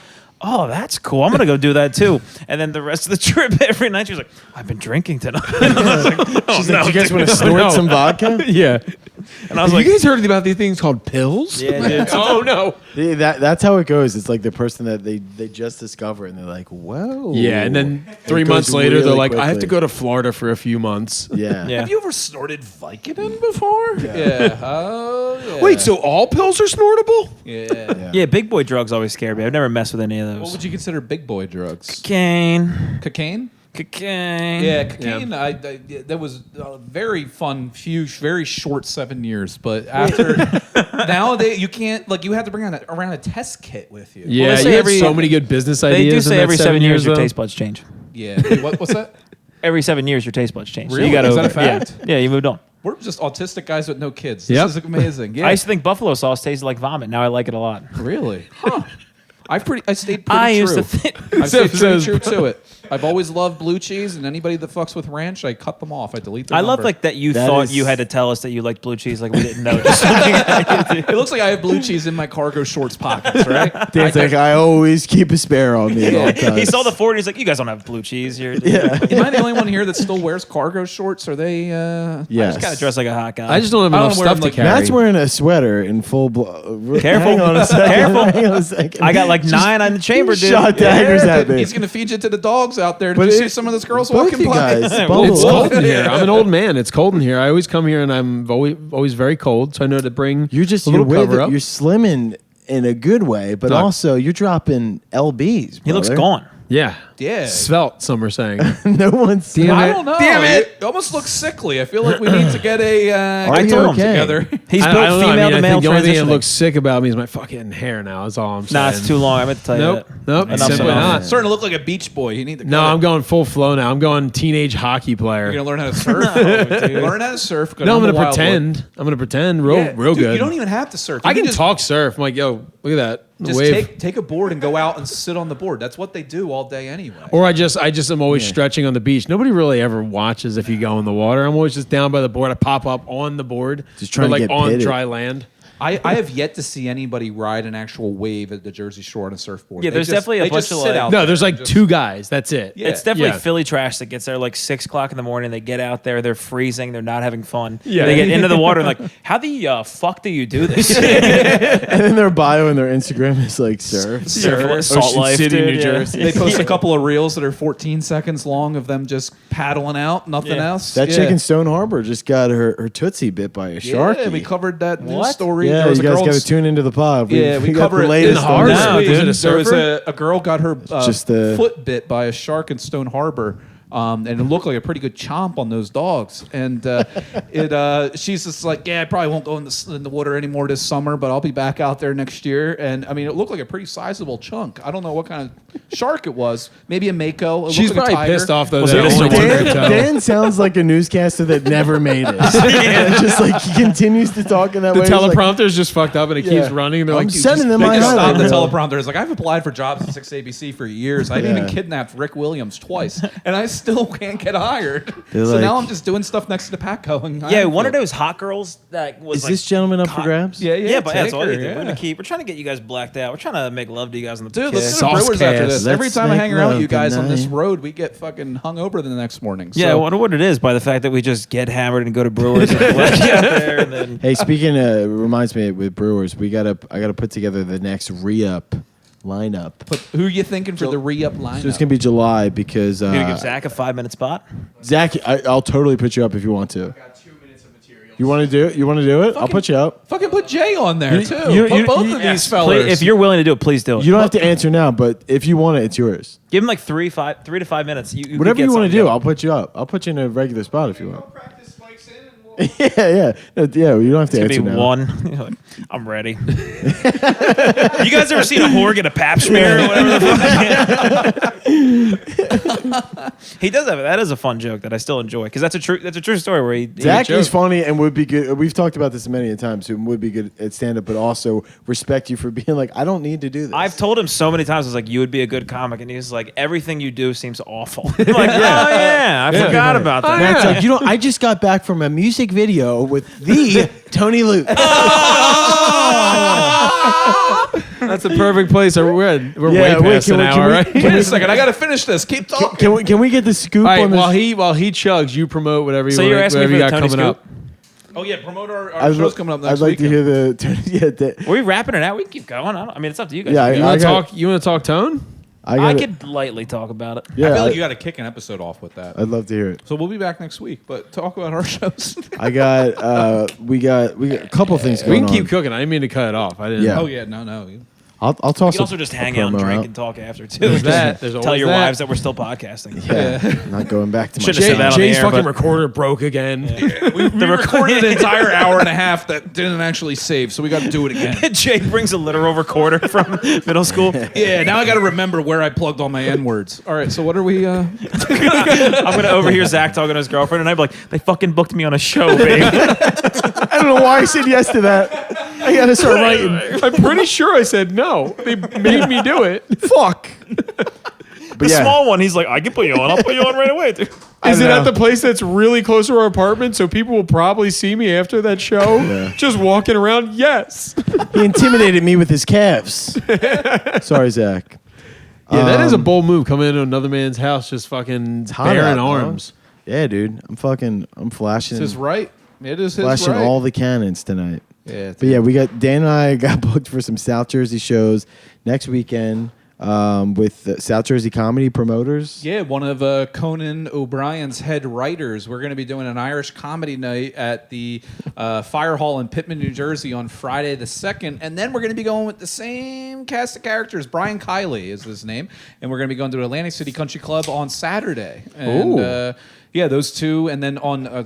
oh, that's cool. I'm going to go do that too. And then the rest of the trip, every night, she was like, I've been drinking tonight. And I was like, oh, She's no, like, you guys dude." want to snort some vodka? Yeah. And I was Have like, you guys heard about these things called pills? yeah, dude. Oh no. Yeah, that's how it goes. It's like the person that they just discover, and they're like, whoa. Yeah, and then It 3 goes months later, they're really like, I have to quickly. go to Florida for a few months. Yeah. Yeah. Have you ever snorted Vicodin before? Yeah. Oh, yeah. Wait, so all pills are snortable? Yeah. Yeah, big boy drugs always scared me. I've never messed with any of those. What would you consider big boy drugs? Cocaine. Cocaine? Cocaine. Yeah, cocaine. That was a very fun very short 7 years. But after nowadays, you can't you have to bring around a test kit with you. Yeah, they say you had every- so many good business They ideas. do in say that every 7 years your though. taste buds change. Yeah. What's that? Every 7 years your taste buds change. So Really? you got Is that a fact? Yeah, you moved on. We're just autistic guys with no kids. This Yep. is amazing. Yeah. I used to think buffalo sauce tasted like vomit. Now I like it a lot. Really? Huh. I stayed pretty I true. used to think. I stayed pretty Says- true to it. I've always loved blue cheese, and anybody that fucks with ranch, I cut them off. I delete their I love number. that you That thought is- you had to tell us that you liked blue cheese like we didn't know. Just something It looks like I have blue cheese in my cargo shorts pockets, right? Dan's like, I always keep a spare on me at all times. he saw the 40. He's like, you guys don't have blue cheese here. Yeah. Am I the only one here that still wears cargo shorts? Are they? Yes. Just kind of dress like a hot guy. I just don't have I enough don't wear stuff them to like- carry. Matt's wearing a sweater in full Careful. Hang on a second. Careful. Hang on a second. I got like 9 on the chamber, dude. Shot daggers at me. He's gonna feed you to the dogs out there. Did But you see it- some of those girls both walking you by? guys, Well, bundle It's up. cold in here. I'm an old man. It's cold in here. I always come here and I'm always very cold, so I know to bring You're just a you're, little cover up. you're slimming in a good way, but Look. also you're dropping lbs. He looks brother. gone. Yeah. Yeah. Svelte, some are saying. No one's. Damn I it. don't know. Damn it. It almost looks sickly. I feel like we need to get a. Are I you told him okay? together. He's I built don't know. female I mean, to I male think the only thing that transitioning. looks sick about me is my fucking hair now. That's all I'm saying. Nah, it's too long. I meant to tell you Nope. that. Nope. Enough Simply said. not. Starting to look like a beach boy. You need to. No, cut it. I'm going full flow now. I'm going teenage hockey player. You're gonna learn how to surf. Learn how to surf. 'Cause No, I'm a gonna wild boy. pretend. I'm gonna pretend real Yeah, real dude, good. You don't even have to surf. You I can just, talk surf. I'm like, yo, look at that. The Just wave. take a board and go out and sit on the board. That's what they do all day anyway. Or I just am always stretching on the beach. Nobody really ever watches if you go in the water. I'm always just down by the board. I pop up on the board, Just trying but to like get on pitted. dry land. I have yet to see anybody ride an actual wave at the Jersey Shore on a surfboard. Yeah, They there's just- definitely a they bunch just of, sit like- out No, there there's and like just- 2 guys. That's it. Yeah. It's definitely Yeah. Philly trash that gets there like 6 o'clock in the morning. They get out there, they're freezing, they're not having fun. Yeah. They get into the water and like, how the fuck do you do this? And then their bio and their Instagram is like surf. Surf, Salt Ocean Life, City, dude, New yeah. Jersey. They post a couple of reels that are 14 seconds long of them just paddling out, nothing Yeah. else. That yeah. chick in Stone Harbor just got her tootsie bit by a shark. Yeah, we covered that news What? story. Yeah, There was you a guys girl got to in- tune into the pod. Yeah, we got cover the it in latest the on harbor. that. No, This was it week. a There was surfer? a girl got her Just the- foot bit by a shark in Stone Harbor. And it looked like a pretty good chomp on those dogs. And she's just like, yeah, I probably won't go in the water anymore this summer, but I'll be back out there next year. And I mean, it looked like a pretty sizable chunk. I don't know what kind of shark it was. Maybe a mako. It She's looked like a probably tiger. pissed off though. Was that it only Mr. one Wonder? could tell. Dan sounds like a newscaster that never made it. Just like he continues to talk in that The way. He's like, teleprompter's just fucked up and it Yeah. keeps running. And they're I'm like, sending them They my just stopped highlight the reel. teleprompter. It's like, I've applied for jobs at 6ABC for years. I even kidnapped Rick Williams twice, and I still can't get hired. They're So like- now I'm just doing stuff next to the Patco. And Yeah, one of those hot girls that was Is like, this gentleman up for grabs? Yeah, yeah. yeah, but that's take all her, you do. yeah. We're trying to get you guys blacked out. We're trying to make love to you guys on the Dude, kiss. let's go to Sauce Brewers after cast. this. Let's Every time I make hang around with love you guys on this tonight. road, we get fucking hungover the next morning. Yeah, I So, wonder what it is by the fact that we just get hammered and go to Brewers and black you out there and then Hey, speaking of, reminds me with Brewers, I gotta put together the next re-up lineup. who are you thinking for the re-up lineup? So it's gonna be July because you're gonna give Zach a 5-minute spot. Zach, I'll totally put you up if you want to. Got 2 minutes of material. You want to do it? You want to do it? I'll put you up. Fucking put Jay on there, You- too. you- Put you- both you- of Yes, these fellas. If you're willing to do it, please do it. You don't have to answer now, but if you want it, it's yours. Give him like 3 to 5 minutes. You Whatever could you get want to something do, going. I'll put you up. I'll put you in a regular spot if you Go want. practice spikes in and we'll. Yeah. You don't have to It's answer gonna be now. one. You're like, I'm ready. You guys ever seen a whore get a pap smear or whatever the fuck? He does have it. That is a fun joke that I still enjoy because that's a true story where he Zach he is funny and would be good. We've talked about this many times. Who would be good at stand up, but also respect you for being like, I don't need to do this. I've told him so many times, I was like, you would be a good comic. And he's like, everything you do seems awful. I'm like, oh, yeah, I forgot about that. Matt's like, I just got back from a music video with the Tony Luke. that's a perfect place. We're Yeah, way wait, past can an we- can hour, we- right? Wait a second. I got to finish this. Keep talking. Can we get the scoop All right, on this? while he chugs, you promote whatever you So want. you're asking me whatever you for got the Tony coming up. Oh, yeah. Promote our I'd show's lo- coming up next I'd like weekend. to hear the. Are we wrapping it out? We can keep going. I mean, it's up to you guys. Yeah, You You I want to got- talk? You want to talk tone? I gotta- could lightly talk about it. Yeah, I feel like you got to kick an episode off with that. I'd love to hear it. So we'll be back next week, but talk about our shows. I got. We got a couple things We going can keep on. cooking. I didn't mean to cut it off. I didn't. Yeah. Oh, yeah. No. I'll You toss. can also just hang out and drink and talk after too. There's Just that. There's tell always your that. wives that we're still podcasting. Yeah, not going back to my. Should've said that on the Jay's air, fucking but- recorder broke again. We recorded an entire hour and a half that didn't actually save, so we got to do it again. Jay brings a literal recorder from middle school. Yeah, now I got to remember where I plugged all my N words. All right, so what are we? I'm gonna overhear Zach talking to his girlfriend, and I'm like, "They fucking booked me on a show, babe." I don't know why I said yes to that. I gotta start writing. I'm pretty sure I said no. They made me do it. Fuck. The small one, he's like, "I can put you on. I'll put you on right away." Dude. Is it know. at the place that's really close to our apartment, so people will probably see me after that show? Yeah. Just walking around? Yes. He intimidated me with his calves. Sorry, Zach. Yeah, that is a bold move. Coming into another man's house, just fucking hot bearing out, bro. arms. Yeah, dude. I'm flashing. This is right. It is his flashing right. all the cannons tonight. Yeah, But yeah, Dan and I got booked for some South Jersey shows next weekend with South Jersey comedy promoters. Yeah, one of Conan O'Brien's head writers. We're going to be doing an Irish comedy night at the Fire Hall in Pittman, New Jersey on Friday the 2nd. And then we're going to be going with the same cast of characters. Brian Kiley is his name. And we're going to be going to Atlantic City Country Club on Saturday. And yeah, those two. And then on the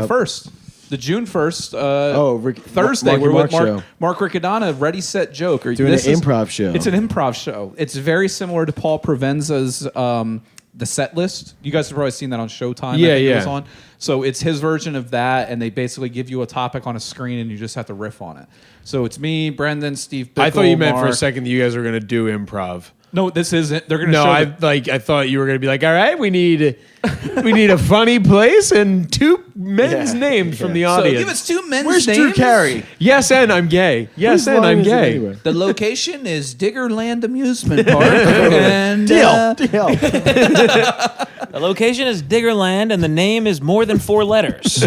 1st. The June 1st, Thursday, Marky we're with Mark show. Mark Riccadonna, Ready, Set, Joke. Doing an improv show. It's an improv show. It's very similar to Paul Provenza's The Set List. You guys have probably seen that on Showtime. Yeah, I think yeah. It was on. So it's his version of that, and they basically give you a topic on a screen, and you just have to riff on it. So it's me, Brendan, Steve Bickle, I thought you meant for a Mark. second that you guys were going to do improv. No, this isn't. They're going to No, show I thought you were going to be like, all right, we need a funny place and two men's names from the So audience. give us two men's Where's names. Drew Carey? Yes, and I'm gay. Yes, Whose and line I'm is it gay. anyway? The location is Diggerland Amusement Park. and Deal. The location is Diggerland, and the name is more than 4 letters.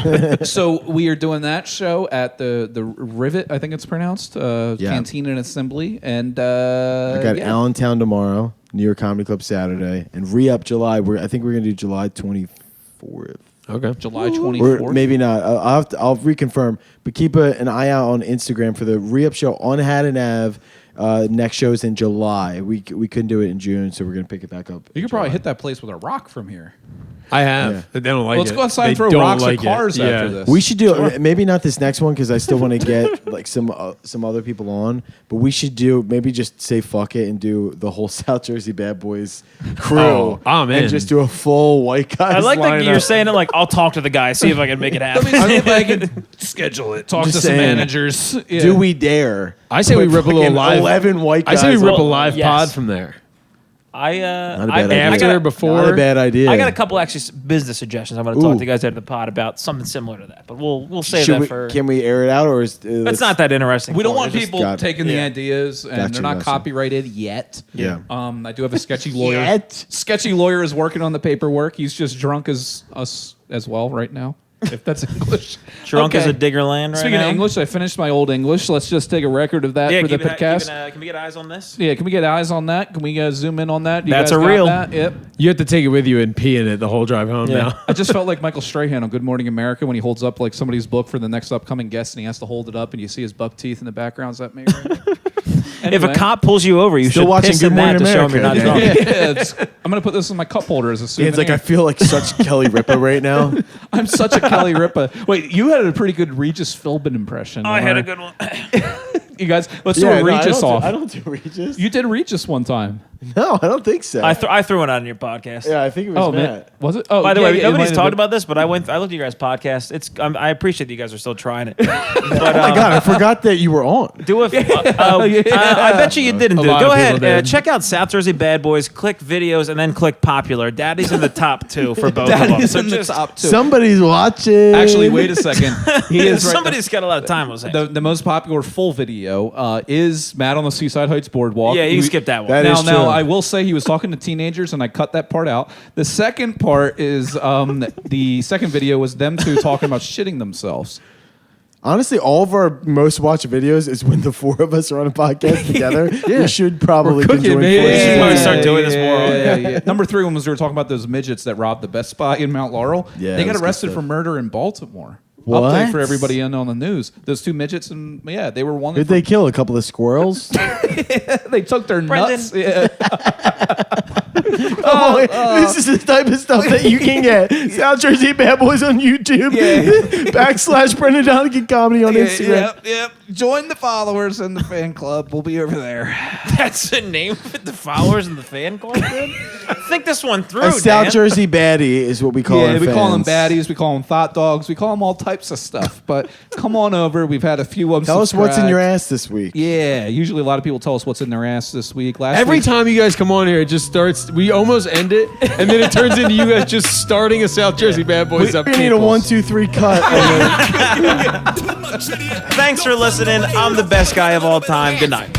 So we are doing that show at the Rivet, I think it's pronounced, Canteen and Assembly, and I got Allentown tomorrow, New York Comedy Club Saturday, and re-up July. I think we're gonna do July 24th. Okay. July Or 24th. maybe not. I'll reconfirm. But keep an eye out on Instagram for the re-up show on Haddon Ave. Next show's in July. We couldn't do it in June, so we're gonna pick it back up. You could probably hit that place with a rock from here. I have. They don't like Let's it. go outside and They throw don't rocks like at cars it. after Yeah. this. We should do maybe not this next one because I still want to get like some other people on. But we should do maybe just say fuck it and do the whole South Jersey Bad Boys crew. Oh, I'm in. And just do a full white guys. I like that lineup. you're saying it like, I'll talk to the guy, see if I can make it happen. Let me see if I can schedule it. Talk Just to some saying. managers. Yeah. Do we dare? I say we Put rip a little fucking live. 11 white guys. I say we rip a on. live Yes. pod from there. Not a bad I idea. After, got a- before. Not a bad idea. I got a couple actually business suggestions. I'm going to talk Ooh. to you guys after the pod about something similar to that, but we'll save Should that we, for. Can we air it out or is It's not that interesting. We don't for want it. It's people got- taking the yeah. ideas, and Gotcha, they're not gotcha. copyrighted yet. Yeah. I do have a sketchy lawyer. Yet? Sketchy lawyer is working on the paperwork. He's just drunk as us as well right now. If that's English. Drunk Okay. as a Diggerland right Speaking now. of English, I finished my old English. Let's just take a record of that Yeah, for the keep it- podcast. can we get eyes on this? Yeah, can we get eyes on that? Can we zoom in on that? You That's guys a got reel. that? Yep. You have to take it with you and pee in it the whole drive home Yeah. now. I just felt like Michael Strahan on Good Morning America when he holds up like somebody's book for the next upcoming guest, and he has to hold it up, and you see his buck teeth in the background. Is that me? Right? If a cop pulls you over, you Still should watching piss Good in that Morning to show him you're not America. drunk. Yeah, I'm gonna put this in my cup holder as a souvenir. It's like I feel like such Kelly Ripa right now. I'm such a Kelly Ripa. Wait, you had a pretty good Regis Philbin impression. Oh, I had a good one. You guys, let's do a Regis off. I don't do Regis. You did Regis one time. No, I don't think so. I threw it out on your podcast. yeah, I think it was Man, Matt. was it? Oh, By the yeah, way, yeah, it nobody's might have talked been. about this, but I looked at your guys' podcast. I appreciate that you guys are still trying it. But, Oh my god, I forgot that you were on. Do a. I bet you didn't do it. lot Go of ahead. people did. Check out South Jersey Bad Boys. Click videos and then click popular. Daddy's in the top 2 for both of them. Daddy's So in the just top two. Somebody's watching. Actually, wait a second. He is right. somebody's got a lot of time. I was saying. The most popular full video is Matt on the Seaside Heights Boardwalk. Yeah, you We- can skip that one. That now, is true. now I will say he was talking to teenagers, and I cut that part out. The second part is the second video was them two talking about shitting themselves. Honestly, all of our most watched videos is when the 4 of us are on a podcast together. We should probably cooking, conjoin man. forces. We should probably start doing this more. Yeah. Number 3 one was we were talking about those midgets that robbed the Best Buy in Mount Laurel. Yeah, they that's got good arrested stuff. for murder in Baltimore. update What? for everybody in on the news. Those two midgets, and yeah, they were one. Did they kill a couple of squirrels? They took their Brendan. nuts. Yeah. This is the type of stuff that you can get. South Jersey Bad Boys on YouTube. / Brendan Donegan Comedy on Instagram. Yep. Join the followers and the fan club. We'll be over there. That's the name of it? The followers and the fan club, dude? Think this one through, A South Dan. Jersey baddie is what we call Yeah, our we call them fans. baddies. We call them thought dogs. We call them all types of stuff. But come on over. We've had a few of them. Tell us what's in your subscribe. ass this week. Yeah, usually a lot of people tell us what's in their ass this week. Every time you guys come on here, it just starts. We almost end it, and then it turns into you guys just starting a South Jersey Bad Boys up. We need a 1, 2, 3 cut. Thanks for listening. I'm the best guy of all time. Good night.